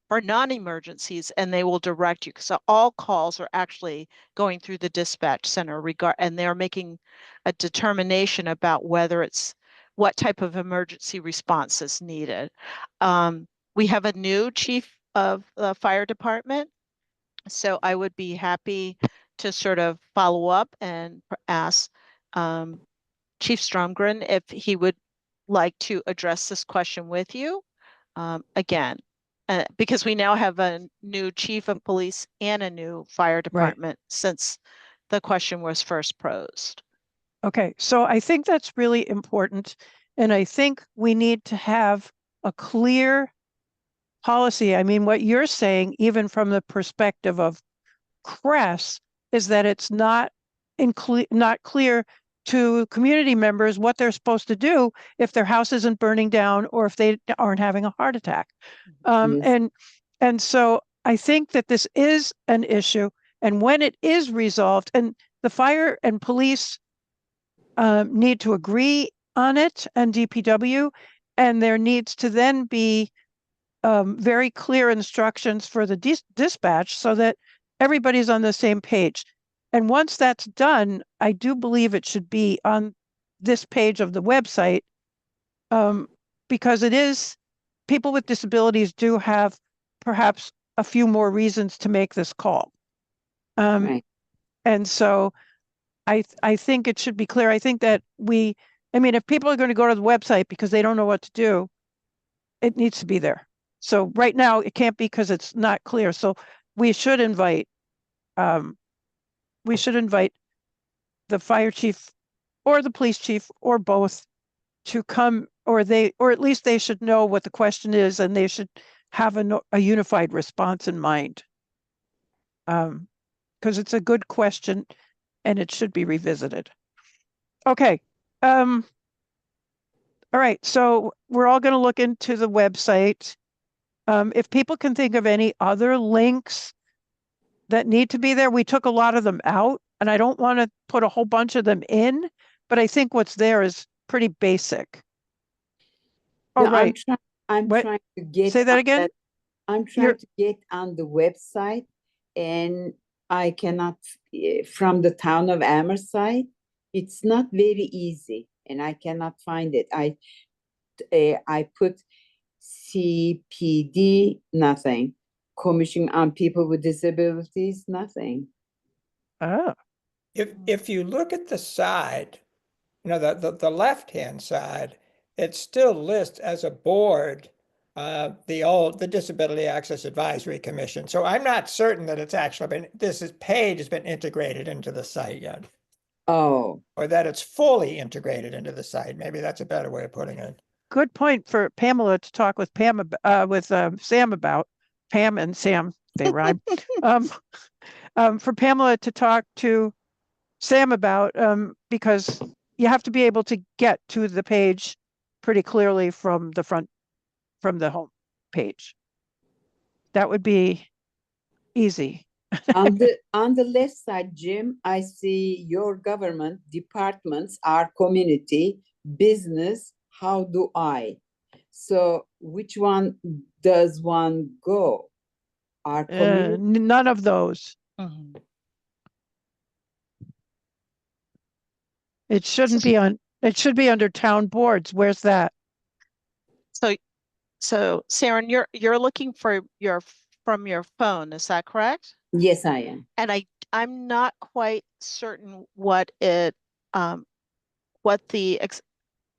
for non-emergencies, and they will direct you. So all calls are actually going through the dispatch center and they're making a determination about what type of emergency response is needed. We have a new chief of the fire department, so I would be happy to sort of follow up and ask Chief Stromgren if he would like to address this question with you. Again, because we now have a new chief of police and a new fire department since the question was first posed. Okay, so I think that's really important. And I think we need to have a clear policy. I mean, what you're saying, even from the perspective of CREST, is that it's not clear to community members what they're supposed to do if their house isn't burning down or if they aren't having a heart attack. Yes. And so I think that this is an issue, and when it is resolved, and the fire and police need to agree on it, and DPW, and there needs to then be very clear instructions for the dispatch so that everybody's on the same page. And once that's done, I do believe it should be on this page of the website. Because it is, people with disabilities do have perhaps a few more reasons to make this call. Right. And so I think it should be clear. I think that I mean, if people are going to go to the website because they don't know what to do, it needs to be there. So right now it can't be because it's not clear. So we should invite the fire chief or the police chief or both to come, or at least they should know what the question is, and they should have a unified response in mind. Because it's a good question and it should be revisited. Okay. All right, so we're all going to look into the website. If people can think of any other links that need to be there, we took a lot of them out, and I don't want to put a whole bunch of them in, but I think what's there is pretty basic. All No, right, I'm What? trying to get. Say that on again? I'm trying to get on the website, and I cannot, from the town of Amherst, it's not very easy, and I cannot find it. I put CPD, nothing. Commission on People with Disabilities, nothing. Oh, If you look at the side, the left-hand side, it still lists as a board, the Disability Access Advisory Commission. So I'm not certain that it's actually this page has been integrated into the site yet, Oh, or that it's fully integrated into the site. Maybe that's a better way of putting it. good point for Pamela to talk with Sam about. Pam and Sam, they rhyme. For Pamela to talk to Sam about, because you have to be able to get to the page pretty clearly from the home page. That would be easy. on the left side, Jim, I see your government, departments, our community, business, how do I? So which one does one go? Our community, None of those. Mhm. It shouldn't be on, it should be under town boards. Where's that? So Sharon, you're looking for from your phone, is that correct? yes, I am. And I'm not quite certain what the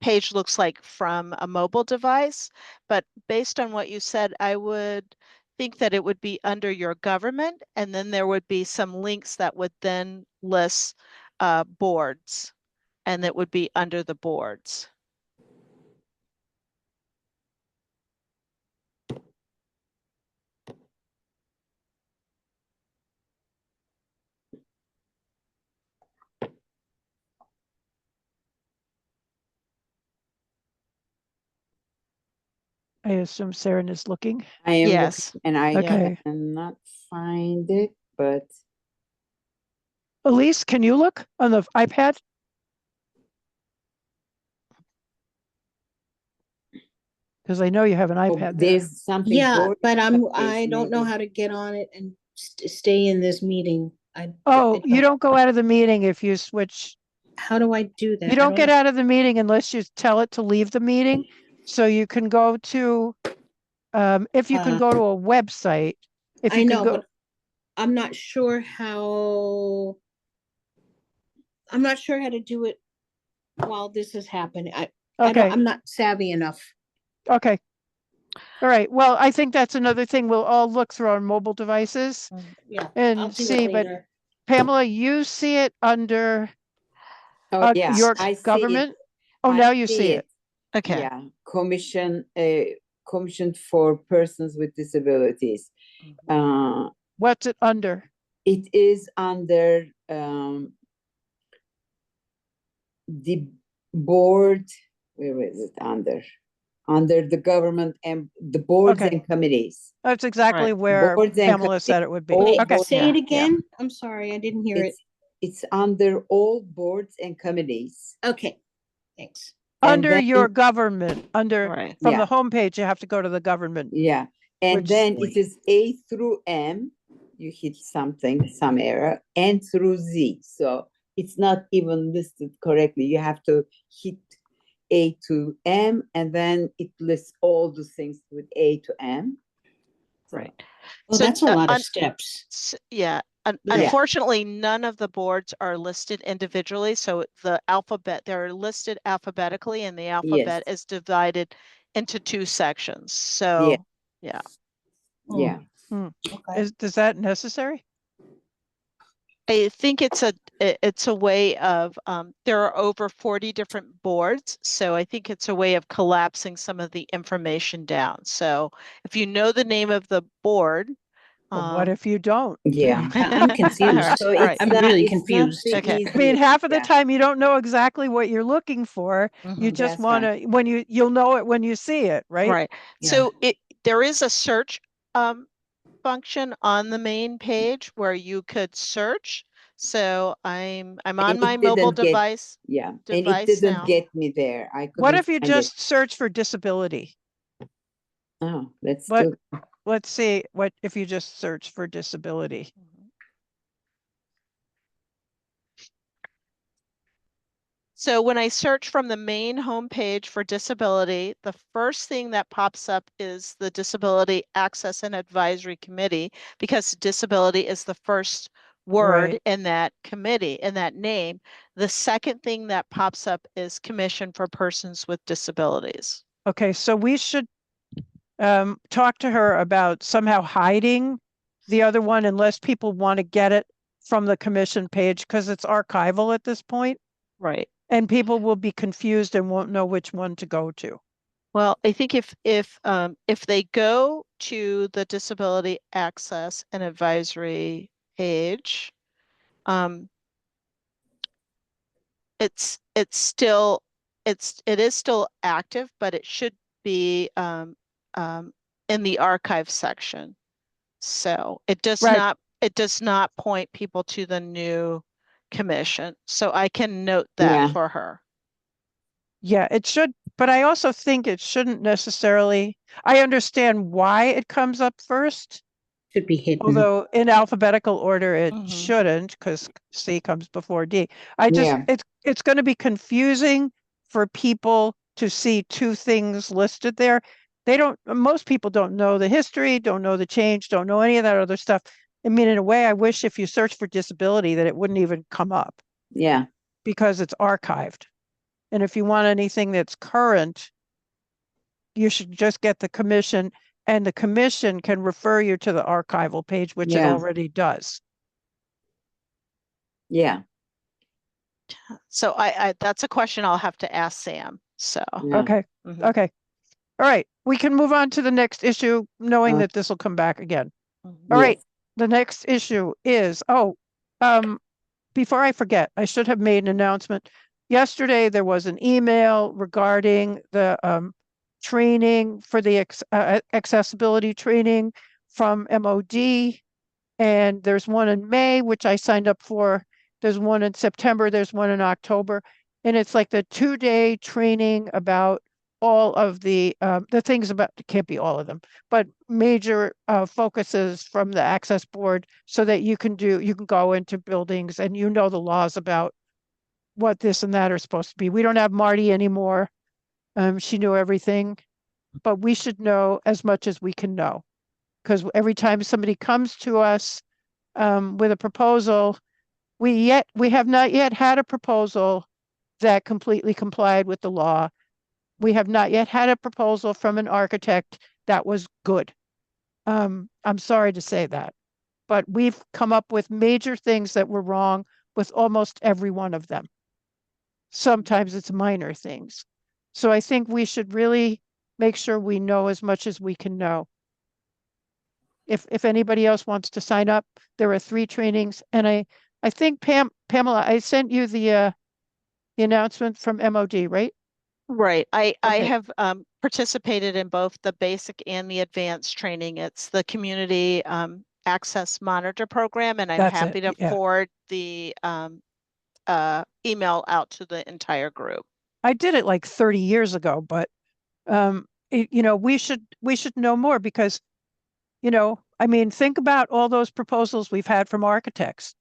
page looks like from a mobile device, but based on what you said, I would think that it would be under your government, and then there would be some links that would then list boards, and that would be under the boards. I assume Saren is looking. I am Yes. looking, and I Okay. cannot find it, but Elise, can you look on the iPad? Because I know you have an oh, iPad there. there's something. Yeah, board but I interface, don't know maybe. how to get on it and stay in this meeting. Oh, you don't go out of the meeting if you switch. How do I do that? You don't get out of the meeting unless you tell it to leave the meeting. So you can go to, if you can go to a website, if I you know, can go, but I'm not sure how. I'm not sure how to do it while this is happening. okay, I'm not savvy enough. okay. All right, well, I think that's another thing. We'll all look through our mobile devices Yeah. I'll and do it see, but later. Pamela, you see it under Oh, yeah, your I see it. government? Oh, I now you see it. Okay. Yeah, commission for persons with disabilities. What's it under? It is under the board. Where is it under? Under the government and the boards Okay. and committees. That's exactly Right. where Boards and Pamela said it would be. all Wait, Okay, boards- say it yeah, yeah. again. I'm sorry, I didn't hear it. It's under all boards and committees. Okay, thanks. And under then- your government, under, Right. from Yeah. the homepage, you have to go to the government. Yeah, and Which- then it is A through M, you hit something, some error, N through Z. So it's not even listed correctly. You have to hit A to M, and then it lists all the things with A to M. So, Right. Well, So, that's a lot un- of steps. Yeah, Yeah. unfortunately, none of the boards are listed individually, so they're listed alphabetically and the alphabet is divided into two sections. So, yeah. Yeah. Okay. Is that necessary? I think it's a way of, there are over 40 different boards, so I think it's a way of collapsing some of the information down. So if you know the name of the board, But what if you don't? Yeah. I'm confused. So Right. it's I'm not, really it's not confused. the Okay. I mean, half of the yeah. time you don't know exactly what you're looking for. You Mhm. just That's want right. to, when you'll know it when you see it, right? Right. Yeah. So there is a search function on the main page where you could search. So I'm on And my it mobile didn't get- device. Yeah, and it Device didn't now. get me there. I couldn't. What if you find it. just search for disability? Oh, let's What- do. Let's see what if you just search for disability. So when I search from the main homepage for disability, the first thing that pops up is the Disability Access and Advisory Committee, because disability is the first word Right. in that committee, in that name. The second thing that pops up is Commission for Persons with Disabilities. Okay, so we should talk to her about somehow hiding the other one unless people want to get it from the commission page because it's archival at this point. Right. And people will be confused and won't know which one to go to. Well, I think if they go to the Disability Access and Advisory page, it is still active, but it should be in the archive section. So it does Right. not point people to the new commission. So I can note that Yeah. for her. Yeah, it should, but I also think it shouldn't necessarily, I understand why it comes up first, Should be hidden. although in alphabetical order it Mhm. shouldn't because C comes before D. I just, Yeah. it's going to be confusing for people to see two things listed there. Most people don't know the history, don't know the change, don't know any of that other stuff. I mean, in a way, I wish if you search for disability that it wouldn't even come up Yeah. because it's archived. And if you want anything that's current, you should just get the commission, and the commission can refer you to the archival page, which it Yeah. already does. Yeah. So I that's a question I'll have to ask Sam. So. Yeah. Okay, Mhm. okay. All right, we can move on to the next issue, knowing Uh, that this will come back again. Mhm. All right, Yes. the next issue is, before I forget, I should have made an announcement. Yesterday, there was an email regarding the training for the accessibility training from MOD. And there's one in May, which I signed up for. There's one in September, there's one in October. And it's like the 2-day training about all of the things about, it can't be all of them, but major focuses from the access board so that you can go into buildings and you know the laws about what this and that are supposed to be. We don't have Marty anymore. She knew everything, but we should know as much as we can know. Because every time somebody comes to us with a proposal, we have not yet had a proposal that completely complied with the law. We have not yet had a proposal from an architect that was good. I'm sorry to say that, but we've come up with major things that were wrong with almost every one of them. Sometimes it's minor things. So I think we should really make sure we know as much as we can know. If anybody else wants to sign up, there are 3 trainings, and I think Pamela, I sent you the announcement from MOD, right? Right. I Okay. have participated in both the basic and the advanced training. It's the Community Access Monitor Program, and I'm That's happy it, to yeah. forward the email out to the entire group. I did it like 30 years ago, but we should know more because, I mean, think about all those proposals we've had from architects.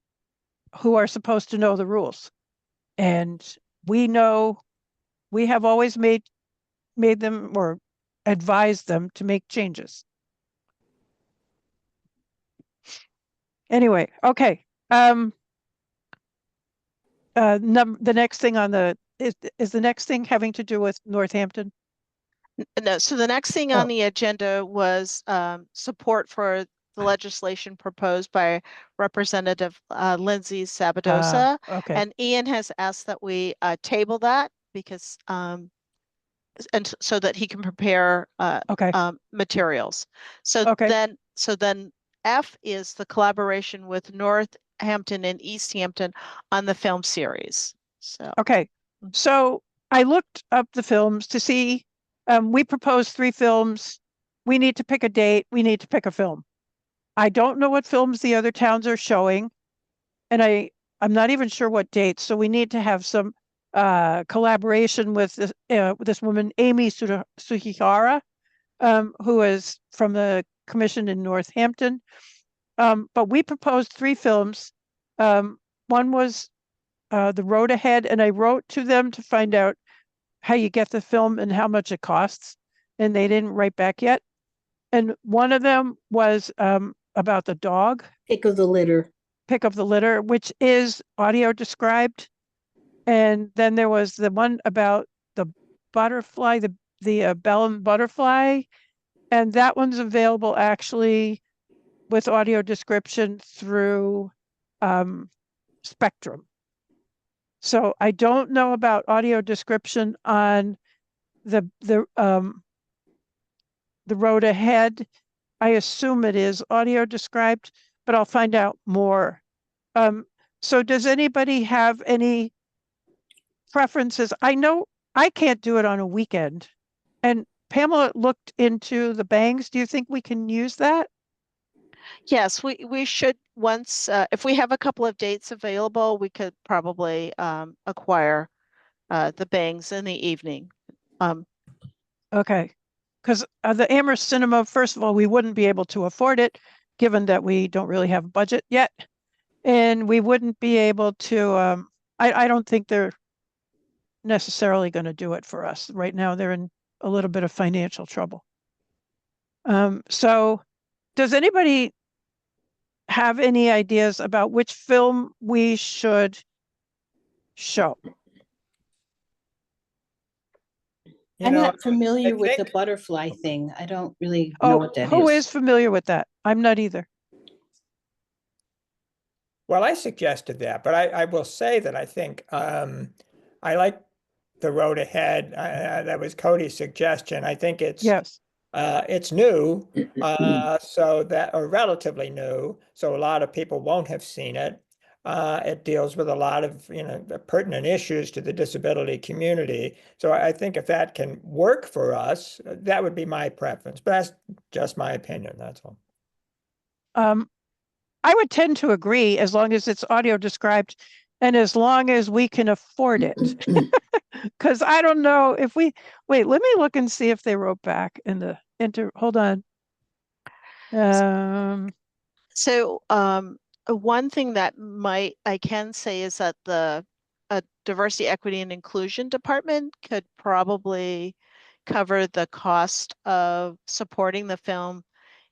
who are supposed to know the rules. And we have always made them or advised them to make changes. Anyway, okay. The next thing on is the next thing having to do with Northampton? No, so the next thing Oh. on the agenda was support for the legislation proposed by Representative Lindsay Sabadosa. Okay, And Ian has asked that we table that because and so that he can prepare okay, materials. Okay. So then F is the collaboration with Northampton and East Hampton on the film series. So okay. So I looked up the films to see, we proposed 3 films. We need to pick a date. We need to pick a film. I don't know what films the other towns are showing. And I'm not even sure what dates. So we need to have some collaboration with this woman, Amy Suhihara, who is from the commission in Northampton. But we proposed 3 films. One was The Road Ahead, and I wrote to them to find out how you get the film and how much it costs, and they didn't write back yet. And one of them was about the dog, Pick of the litter. Pick of the Litter, which is audio described. And then there was the one about the butterfly, the Bellum butterfly, and that one's available actually with audio description through Spectrum. So I don't know about audio description on the Road Ahead. I assume it is audio described, but I'll find out more. So does anybody have any preferences? I know I can't do it on a weekend. And Pamela looked into the bangs. Do you think we can use that? yes, we should once if we have a couple of dates available, we could probably acquire the bangs in the evening. Okay. Because the Amherst Cinema, first of all, we wouldn't be able to afford it, given that we don't really have a budget yet. And we wouldn't be able to, I don't think they're necessarily going to do it for us. Right now, they're in a little bit of financial trouble. So does anybody have any ideas about which film we should show? You I'm know, not familiar I with the think- butterfly thing. I don't really know Oh, what that is. who is familiar with that? I'm not either. Well, I suggested that, but I will say that I think I like The Road Ahead. That was Cody's suggestion. I think it's Yes. it's new, so that or relatively new, so a lot of people won't have seen it. It deals with a lot of pertinent issues to the disability community. So I think if that can work for us, that would be my preference. But that's just my opinion. That's all. I would tend to agree as long as it's audio described and as long as we can afford it. Because I don't know if wait, let me look and see if they wrote back in the hold on. So one thing that I can say is that the diversity, equity, and inclusion department could probably cover the cost of supporting the film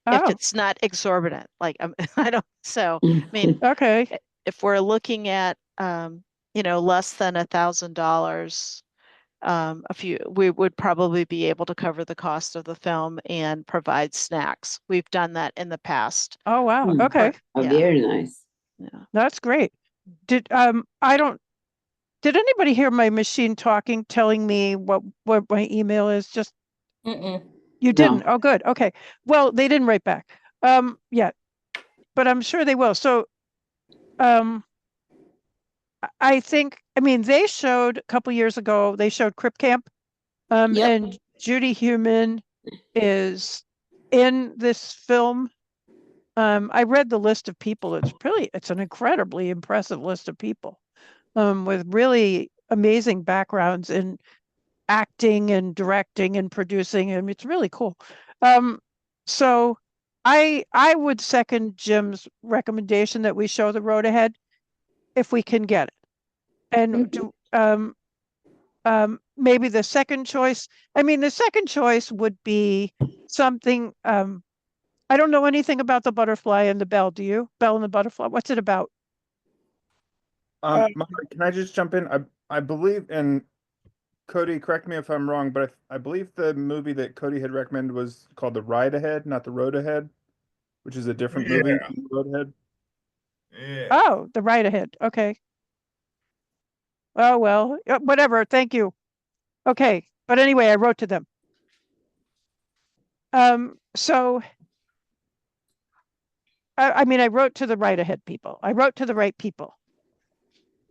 if Oh, it's not exorbitant. Like I don't. So I mean, okay. if we're looking at less than $1,000, we would probably be able to cover the cost of the film and provide snacks. We've done that in the past. Oh, wow. Hmm. Okay. Oh, Yeah. very nice. Yeah. That's great. Did anybody hear my machine talking, telling me what my email is? Just Mm-mm. you No. didn't. Oh, good. Okay. Well, they didn't write back yet, but I'm sure they will. So I think, they showed a couple years ago, they showed Crip Camp. Yep. And Judy Heumann is in this film. I read the list of people. It's an incredibly impressive list of people with really amazing backgrounds in acting and directing and producing. I mean, it's really cool. So I would second Jim's recommendation that we show The Road Ahead. if we can get it. And maybe the second choice, the second choice would be something, I don't know anything about the butterfly and the bell. Do you? Bell and the butterfly. What's it about? Margaret, can I just jump in? I believe, and Cody, correct me if I'm wrong, but I believe the movie that Cody had recommended was called The Ride Ahead, not The Road Ahead, which is a different movie Yeah. than The Road Ahead. Yeah. Oh, the right ahead. Okay. Oh, well, whatever. Thank you. Okay. But anyway, I wrote to them. So I wrote to the right ahead people. I wrote to the right people.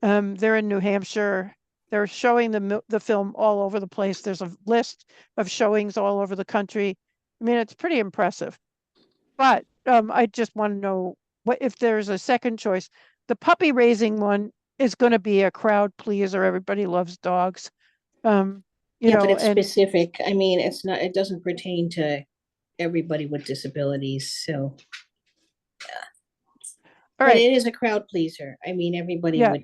They're in New Hampshire. They're showing the film all over the place. There's a list of showings all over the country. It's pretty impressive. But I just want to know what if there's a second choice. The puppy raising one is going to be a crowd pleaser. Everybody loves dogs. You Yeah, know, but it's and specific. I mean, it's not, it doesn't pertain to everybody with disabilities, so. all But right. it is a crowd pleaser. I mean, everybody Yeah. would,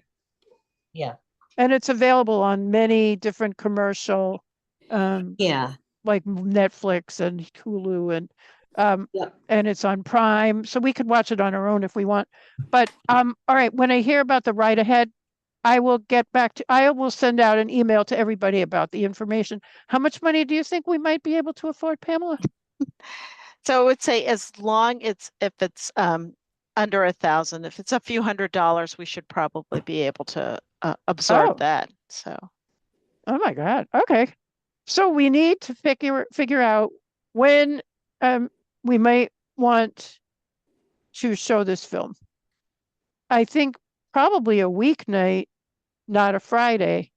yeah, And it's available on many different commercial, yeah. like Netflix and Hulu Yeah. and it's on Prime, so we could watch it on our own if we want. But all right, when I hear about the Ride Ahead, I will send out an email to everybody about the information. How much money do you think we might be able to afford, Pamela? So I would say as long if it's under 1,000, if it's a few $100s, we should probably be able to absorb Oh. that. So Oh my God. Okay. So we need to figure out when we might want to show this film. I think probably a weeknight, not a Friday,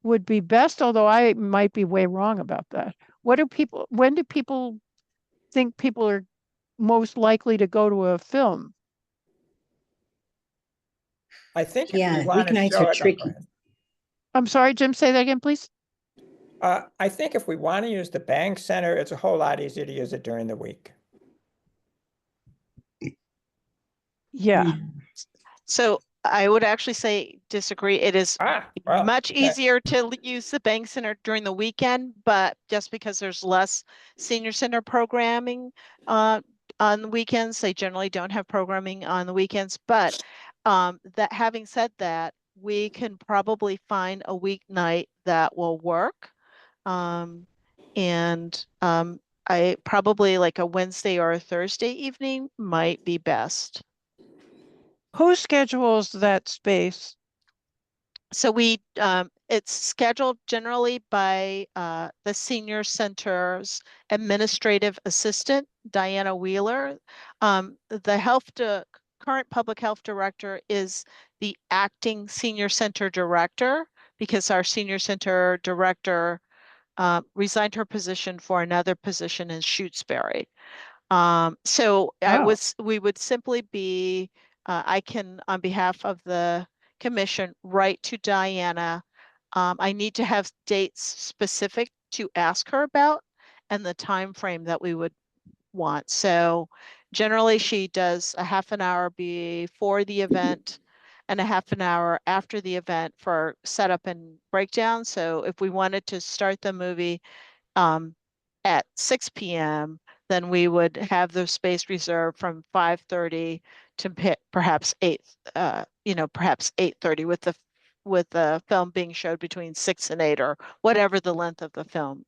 would be best, although I might be way wrong about that. When do people think people are most likely to go to a film? I think if Yeah, we want to weeknights show are it, tricky. I'm sorry, Jim, say that again, please. I think if we want to use the bank center, it's a whole lot easier to use it during the week. Yeah. so I would actually say disagree. It is Well, much okay. easier to use the bank center during the weekend, but just because there's less senior center programming on the weekends, they generally don't have programming on the weekends. But that having said that, we can probably find a weeknight that will work. I probably like a Wednesday or a Thursday evening might be best. Who schedules that space? So it's scheduled generally by the senior center's administrative assistant, Diana Wheeler. The current public health director is the acting senior center director because our senior center director resigned her position for another position in Shutesbury. We would simply be, I can, on behalf of the commission, write to Diana. I need to have dates specific to ask her about and the time frame that we would want. So generally she does a half an hour before the event and a half an hour after the event for setup and breakdown. So if we wanted to start the movie at 6 p.m., then we would have the space reserved from 5:30 to perhaps 8:30 with the film being showed between 6 and 8 or whatever the length of the film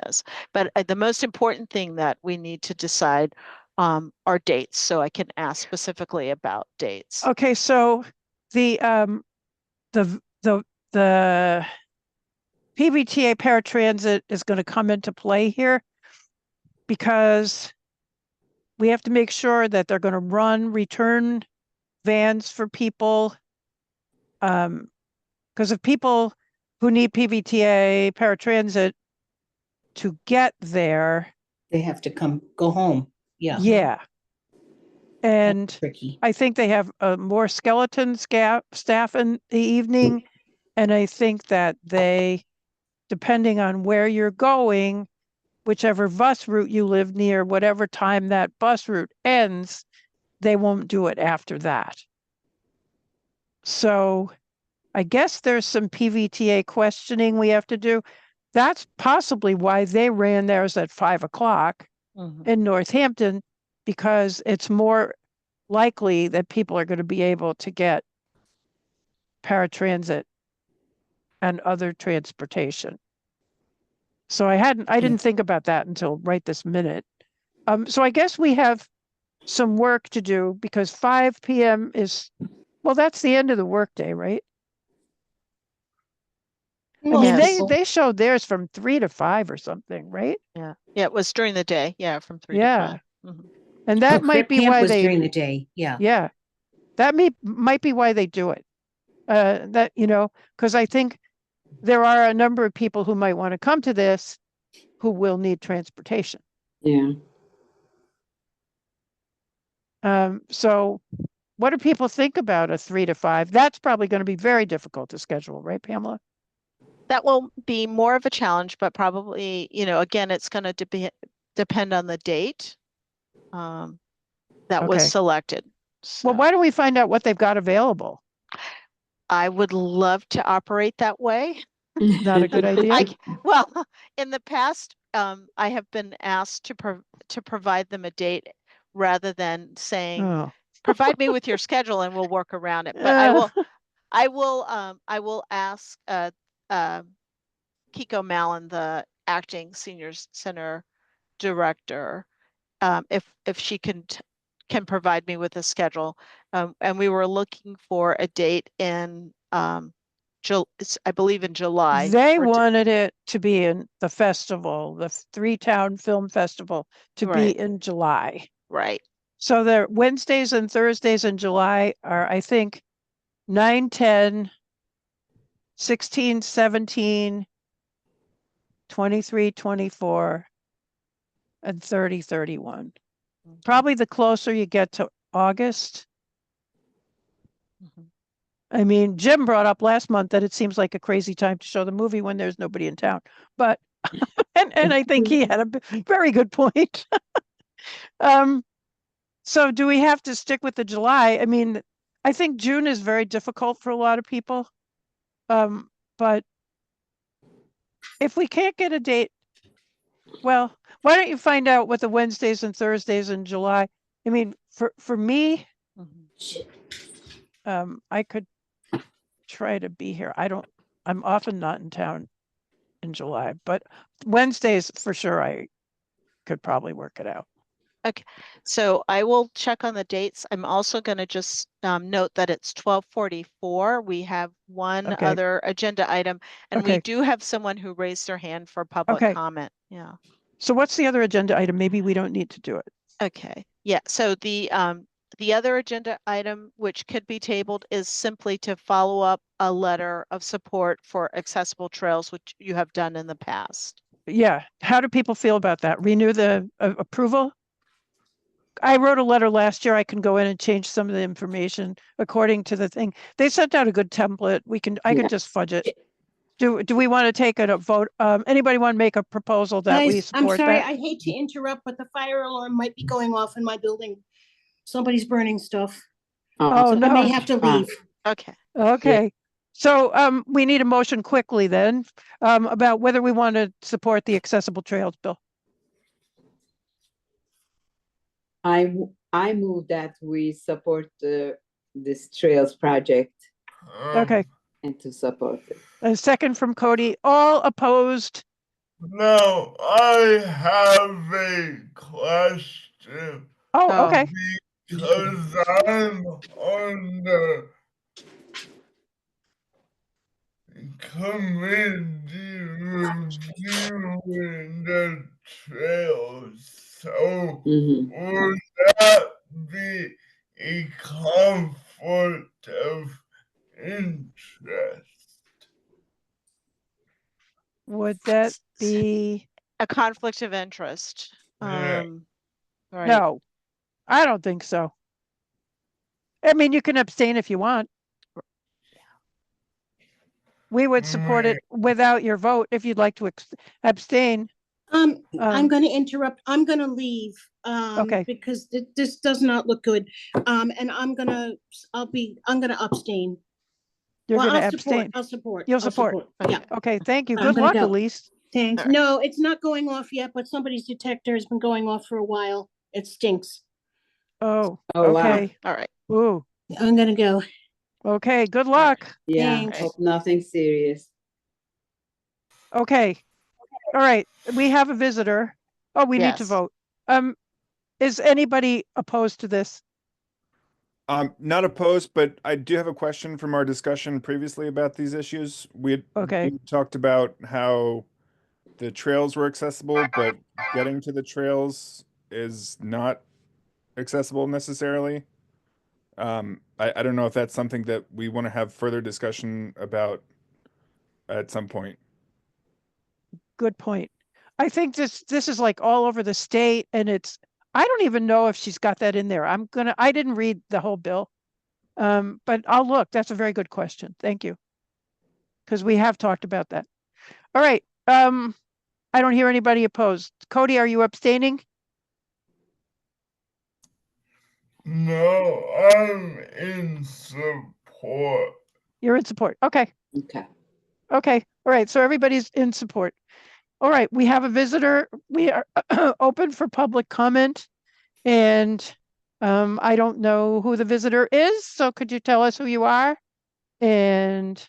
is. But the most important thing that we need to decide are dates, so I can ask specifically about dates. Okay, so the PVTA paratransit is going to come into play here because we have to make sure that they're going to run return vans for people. Because if people who need PVTA paratransit to get there, They have to go home. Yeah. yeah. And Tricky. I think they have more skeleton staff in the evening. And I think that depending on where you're going, whichever bus route you live near, whatever time that bus route ends, they won't do it after that. So I guess there's some PVTA questioning we have to do. That's possibly why they ran theirs at 5 o'clock Mhm. in Northampton, because it's more likely that people are going to be able to get paratransit and other transportation. So I didn't think about that until right this minute. So I guess we have some work to do because 5 PM is, well, that's the end of the workday, right? I mean, Yes. they showed theirs from 3 to 5 or something, right? Yeah, it was during the day, yeah, from 3 to Yeah. 5. Mhm. And that might be Camp why was they, during the day, yeah. yeah, that might be why they do it. That, because I think there are a number of people who might want to come to this who will need transportation. Yeah. So what do people think about a 3 to 5? That's probably going to be very difficult to schedule, right, Pamela? That will be more of a challenge, but probably, again, it's going to depend on the date that was Okay. selected. Well, So why don't we find out what they've got available? I would love to operate that way. Not a good idea? Well, in the past, I have been asked to provide them a date rather than saying, Oh. provide me with your schedule and we'll work around it. But I will ask Kiko Mallon, the acting senior center director, if she can provide me with a schedule. And we were looking for a date in I believe in July. They wanted it to be in the festival, the Three-Town Film Festival, to be Right. in July. Right. So the Wednesdays and Thursdays in July are, I think, 9, 10, 16, 17, 23, 24, and 30, 31. Probably the closer you get to August. Mhm. I mean, Jim brought up last month that it seems like a crazy time to show the movie when there's nobody in town. But and I think he had a very good point. So do we have to stick with the July? I mean, I think June is very difficult for a lot of people. But if we can't get a date, well, why don't you find out what the Wednesdays and Thursdays in July? I mean, for me, I could try to be here. I'm often not in town in July, but Wednesdays for sure I could probably work it out. Okay, so I will check on the dates. I'm also going to just note that it's 12:44. We have one Okay. other agenda item, and we Okay. do have someone who raised their hand for public Okay. comment. Yeah. So what's the other agenda item? Maybe we don't need to do it. Okay. Yeah. So the other agenda item, which could be tabled, is simply to follow up a letter of support for accessible trails, which you have done in the past. Yeah. How do people feel about that? Renew the approval? I wrote a letter last year. I can go in and change some of the information according to the thing. They sent out a good template. I can just fudge it. Do we want to take a vote? Anybody want to make a proposal that we Guys, I'm support sorry, that? I hate to interrupt, but the fire alarm might be going off in my building. Somebody's burning stuff. Oh, So I may no. have to leave. Okay. Okay. So we need a motion quickly then about whether we want to support the accessible trails bill. I move that we support this trails project Okay. and to support it. A second from Cody. All opposed? Now, I have a question Oh, okay. because I'm on the committee reviewing the trails. So, Mhm. would that be a conflict of interest? Would that be? A conflict of interest. Yeah. Right. No, I don't think so. I mean, you can abstain if you want. We would support it without your vote if you'd like to abstain. I'm gonna interrupt. I'm gonna leave. Okay. Because this does not look good. And I'm gonna abstain. You're Well, gonna I'll support, abstain. I'll support. You'll I'll support. Yeah, Okay, thank you. I'm Good gonna luck, go. Elise. thanks. All right. No, it's not going off yet, but somebody's detector has been going off for a while. It stinks. Oh, Oh, wow. okay. All right. Ooh, I'm gonna go. okay, good luck. Yeah, Thanks. hope nothing serious. Okay. All right, we have a visitor. Oh, we need to Yes. vote. Is anybody opposed to this? Not opposed, but I do have a question from our discussion previously about these issues. Okay. We talked about how the trails were accessible, but getting to the trails is not accessible necessarily. I don't know if that's something that we want to have further discussion about at some point. Good point. I think this is like all over the state, and I don't even know if she's got that in there. I didn't read the whole bill. But I'll look. That's a very good question. Thank you. Because we have talked about that. All right. I don't hear anybody opposed. Cody, are you abstaining? No, I'm in support. You're in support. Okay. Okay. Okay. All right. So everybody's in support. All right. We have a visitor. We are open for public comment. And I don't know who the visitor is. So could you tell us who you are? And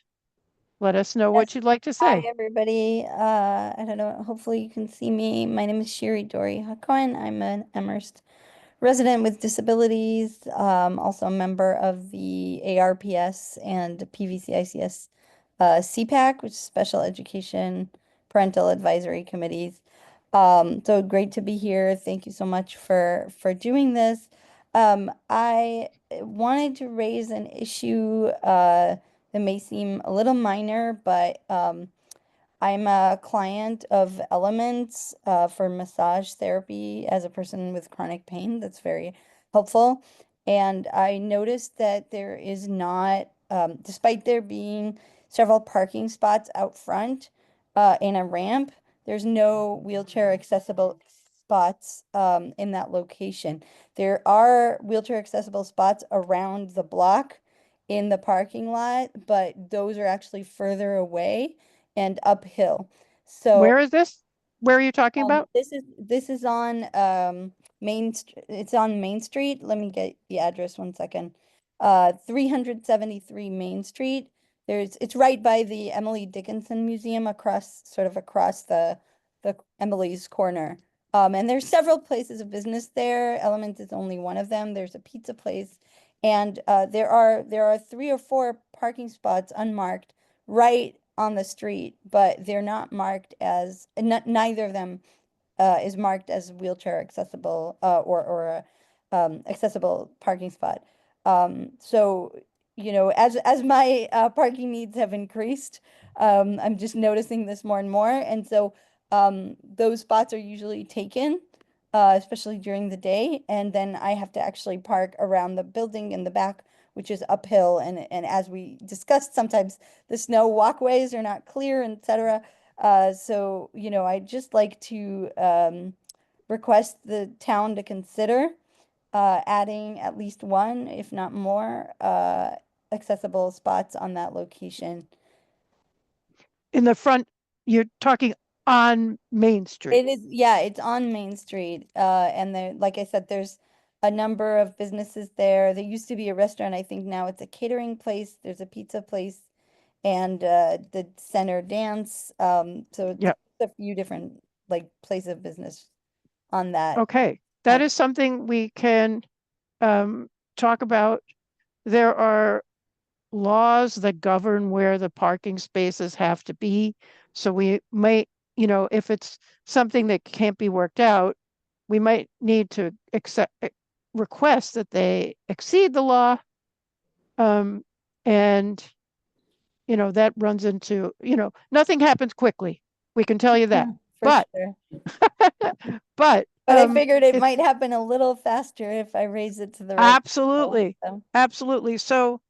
let us know what you'd like to Hi, say. everybody. I don't know. Hopefully, you can see me. My name is Shiri Dori Hakoin. I'm an Amherst resident with disabilities, also a member of the ARPS and PVCICS CPAC, which is Special Education Parental Advisory Committees. So great to be here. Thank you so much for doing this. I wanted to raise an issue that may seem a little minor, but I'm a client of Elements for massage therapy as a person with chronic pain. That's very helpful. And I noticed that there is not, despite there being several parking spots out front and a ramp, there's no wheelchair accessible spots in that location. There are wheelchair accessible spots around the block in the parking lot, but those are actually further away and uphill. So Where is this? Where are you talking about? this is on it's on Main Street. Let me get the address 1 second. 373 Main Street. It's right by the Emily Dickinson Museum across the Emily's Corner. And there's several places of business there. Element is only one of them. There's a pizza place. And there are 3 or 4 parking spots unmarked right on the street, but they're not marked as, neither of them is marked as wheelchair accessible or accessible parking spot. So, you know, as my parking needs have increased, I'm just noticing this more and more. And so those spots are usually taken, especially during the day. And then I have to actually park around the building in the back, which is uphill. And as we discussed, sometimes the snow walkways are not clear, etc. So, you know, I'd just like to request the town to consider adding at least one, if not more, accessible spots on that location. In the front, you're talking on Main Street. It is, yeah, it's on Main Street. And there, like I said, there's a number of businesses there. There used to be a restaurant. I think now it's a catering place. There's a pizza place and the center dance. So it's Yep. a few different like places of business on that. Okay, that is something we can talk about. There are laws that govern where the parking spaces have to be. So we might, you know, if it's something that can't be worked out, we might need to request that they exceed the law. And, you know, that runs into, you know, nothing happens quickly. We can tell you that. For But, sure. but I figured it if- might happen a little faster if I raise it to the right level, Absolutely. so. Absolutely. So,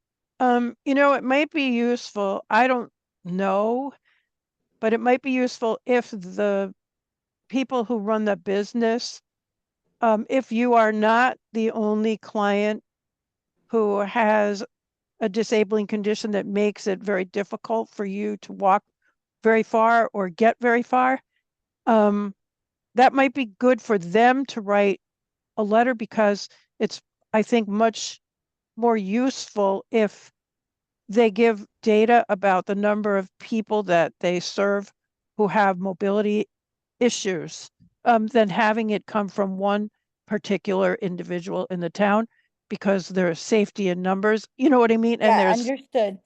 you know, it might be useful. I don't know, but it might be useful if the people who run the business, if you are not the only client who has a disabling condition that makes it very difficult for you to walk very far or get very far, that might be good for them to write a letter, because it's, I think, much more useful if they give data about the number of people that they serve who have mobility issues, than having it come from one particular individual in the town, because there's safety in numbers, you know what I mean? And Yeah, there's, understood.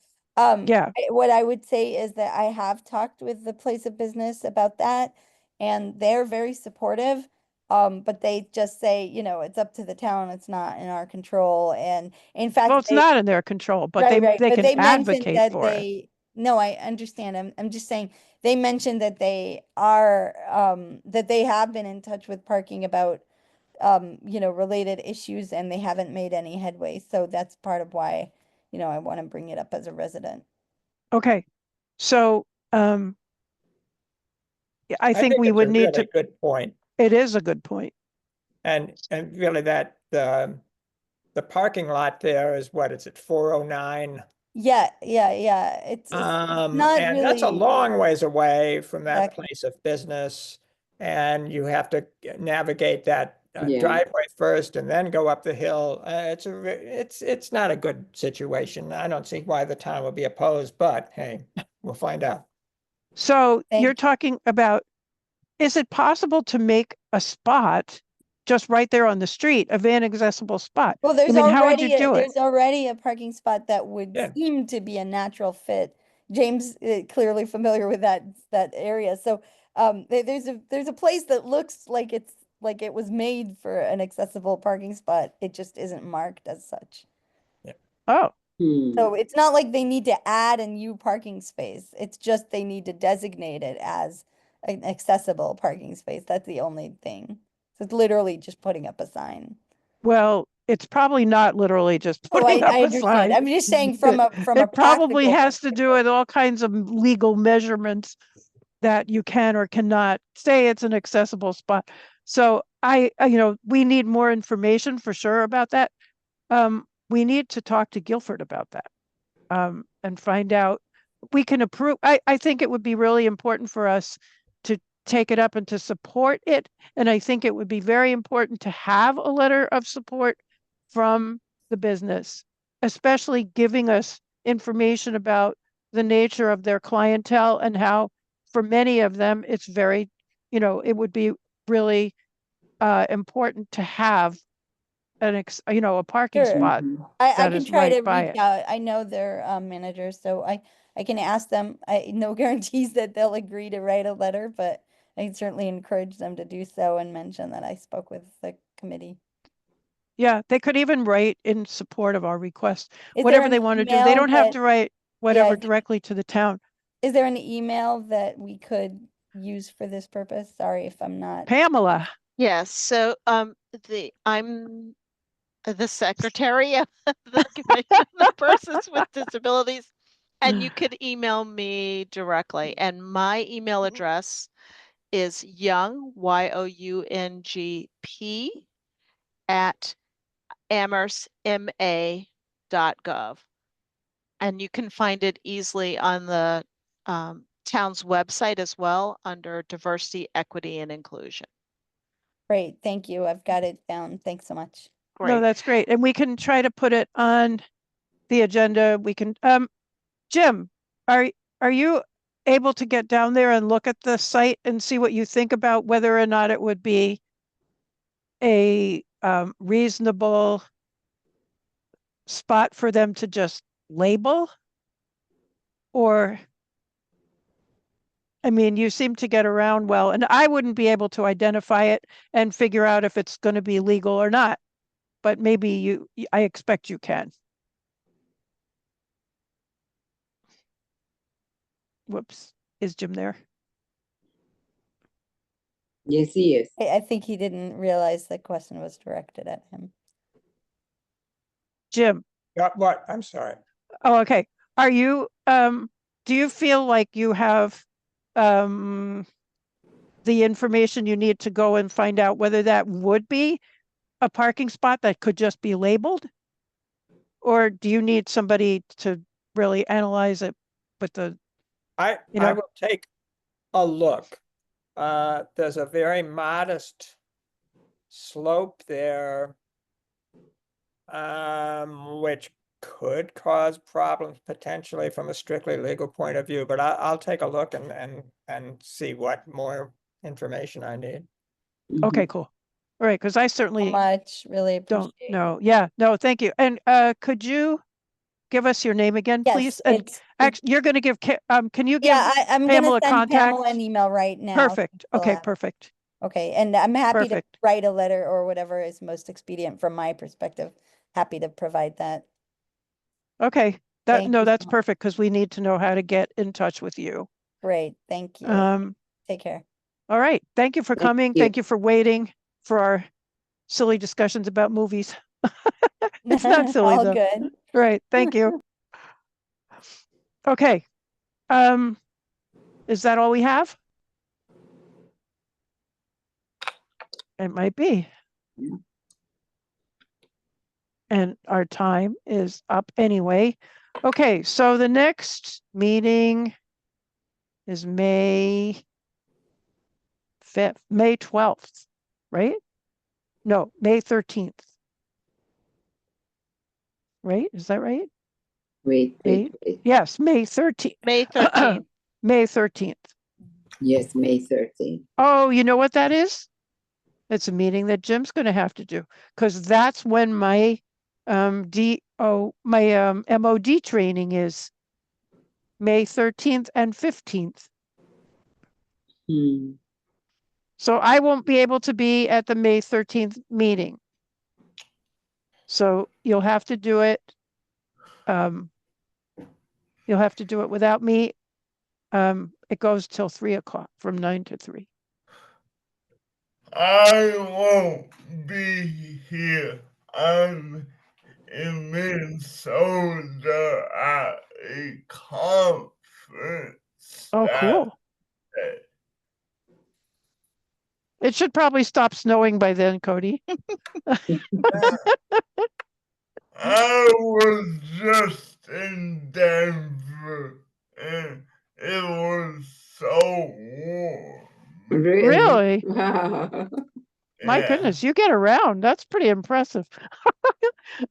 yeah, What I would say is that I have talked with the place of business about that, and they're very supportive. But they just say, you know, it's up to the town, it's not in our control. And in fact, well, it's they, not in their control, but right, right, they but can they mentioned advocate that for it. they, no, I understand. I'm just saying, they mentioned that they are, that they have been in touch with parking about, you know, related issues, and they haven't made any headway. So that's part of why, you know, I want to bring it up as a resident. Okay, so, yeah, I think we it's would a need really to, good point. it is a good point. And really that, the parking lot there is what, is it 409? Yeah, yeah, yeah. It's not And that's a really long ways away from that exactly. place of business. And you have to navigate that Yeah. driveway first and then go up the hill. It's not a good situation. I don't see why the town would be opposed, but hey, we'll find out. So you're Thank- talking about, is it possible to make a spot just right there on the street, a van accessible spot? Well, there's I mean, how would you already do it? there's already a parking spot that would Yeah. seem to be a natural fit. James clearly familiar with that area. So there's a place that looks like it was made for an accessible parking spot. It just isn't marked as such. Oh, So it's not like they need to add a new parking space. It's just they need to designate it as an accessible parking space. That's the only thing. So it's literally just putting up a sign. well, it's probably not literally just Oh, putting up I a understand. sign. I'm just saying from a It probably practical has to do with all kinds of legal measurements that you can or cannot say it's an accessible spot. So you know, we need more information for sure about that. We need to talk to Guilford about that, and find out. We can approve. I think it would be really important for us to take it up and to support it. And I think it would be very important to have a letter of support from the business, especially giving us information about the nature of their clientele and how, for many of them, it's very, you know, it would be really important to have you know, a parking Sure. spot I that can is try to right by reach it. out. I know their manager, so I can ask them. No guarantees that they'll agree to write a letter, but I can certainly encourage them to do so and mention that I spoke with the committee. Yeah, they could even write in support of our request, Is there whatever an they want to do. They email don't have that- to write I whatever think- directly to the town. Is there an email that we could use for this purpose? Sorry if I'm not. Pamela, Yes, so I'm the secretary of the Commission of Persons with Disabilities, and you could email me directly. And my email address is young, YOUNGP, at amherstma.gov. And you can find it easily on the town's website as well under diversity, equity, and inclusion. Great, thank you. I've got it down. Thanks so much. no, Great. that's great. And we can try to put it on the agenda. We can, Jim, are you able to get down there and look at the site and see what you think about whether or not it would be a reasonable spot for them to just label? Or, I mean, you seem to get around well, and I wouldn't be able to identify it and figure out if it's going to be legal or not. But maybe I expect you can. Whoops, is Jim there? Yes, he is. I think he didn't realize the question was directed at him. Jim, What? I'm sorry. oh, okay. Are you, do you feel like you have the information you need to go and find out whether that would be a parking spot that could just be labeled? or do you need somebody to really analyze it with the, I You know- will take a look. There's a very modest slope there, which could cause problems potentially from a strictly legal point of view, but I'll take a look and see what more information I need. okay, cool. All right, because I So certainly much, really don't appreciate. know. Yeah, no, thank you. And could you give us your name again, please? Yes, And it's, actually, you're gonna give, can you give yeah, I'm gonna Pamela send Pamela contact? an email right now. Perfect. fill Okay, out. perfect. Okay, and I'm happy to Perfect. write a letter or whatever is most expedient from my perspective. Happy to provide that. Okay, Thank you so that's much. perfect because we need to know how to get in touch with you. Great, thank you. Take care. All right. Thank you for Thank coming. you. Thank you for waiting for our silly discussions about movies. It's not silly All though. good. Right. Thank you. Okay. Is that all we have? It might be. Yeah. And our time is up anyway. Okay, so the next meeting is May 5th, May 12th, right? No, May 13th. Right? Is that right? Wait. Yes, May 13th. May 13th. May 13th. Yes, May 13th. Oh, you know what that is? It's a meeting that Jim's gonna have to do, because that's when my MOD training is May 13th and 15th. Hmm. So I won't be able to be at the May 13th meeting. So you'll have to do it. You'll have to do it without me. It goes till 3 o'clock, from 9 to 3. I won't be here. I'm in Minnesota at a conference. Oh, that cool. day. It should probably stop snowing by then, Cody. I was just in Denver and it was so warm. Really? Wow. My Yeah. goodness, you get around. That's pretty impressive.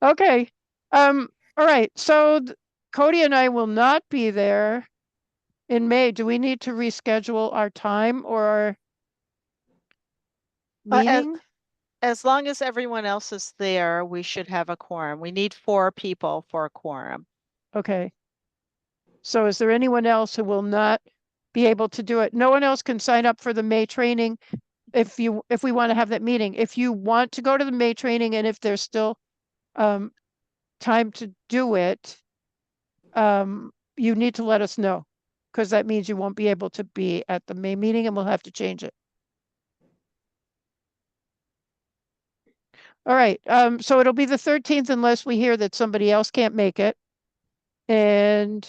Okay. All right. So Cody and I will not be there in May. Do we need to reschedule our time or our meeting? As long as everyone else is there, we should have a quorum. We need 4 people for a quorum. Okay. So is there anyone else who will not be able to do it? No one else can sign up for the May training if we want to have that meeting. If you want to go to the May training and if there's still time to do it, you need to let us know, because that means you won't be able to be at the May meeting and we'll have to change it. All right, so it'll be the 13th unless we hear that somebody else can't make it. And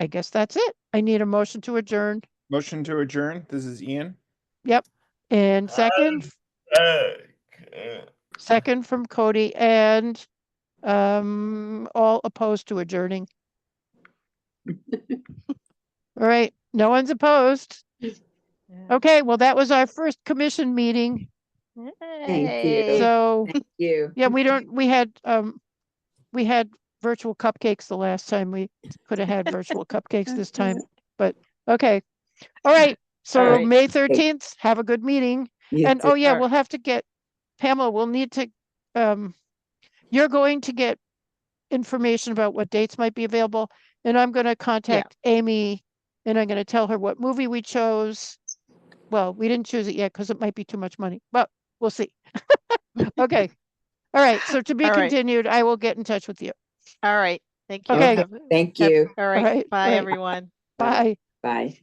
I guess that's it. I need a motion to adjourn. Motion to adjourn. This is Ian. Yep. And second from Cody, and all opposed to adjourning. All right, no one's opposed. Okay, well, that was our first commission meeting. Thank you. So, Thank you. yeah, we had virtual cupcakes the last time. We could have had virtual cupcakes this time, but okay. All right, so All right. May 13th, have a good meeting. You And too. oh yeah, All right. we'll have to get, Pamela, we'll need to, you're going to get information about what dates might be available. And I'm going to contact Amy and I'm going to tell her what movie we chose. Well, we didn't choose it yet because it might be too much money, but we'll see. Okay. All right. So to be All right. continued, I will get in touch with you. All right. Thank you. Okay. Have- Thank you. All right. right, Bye, right. everyone. Bye. Bye.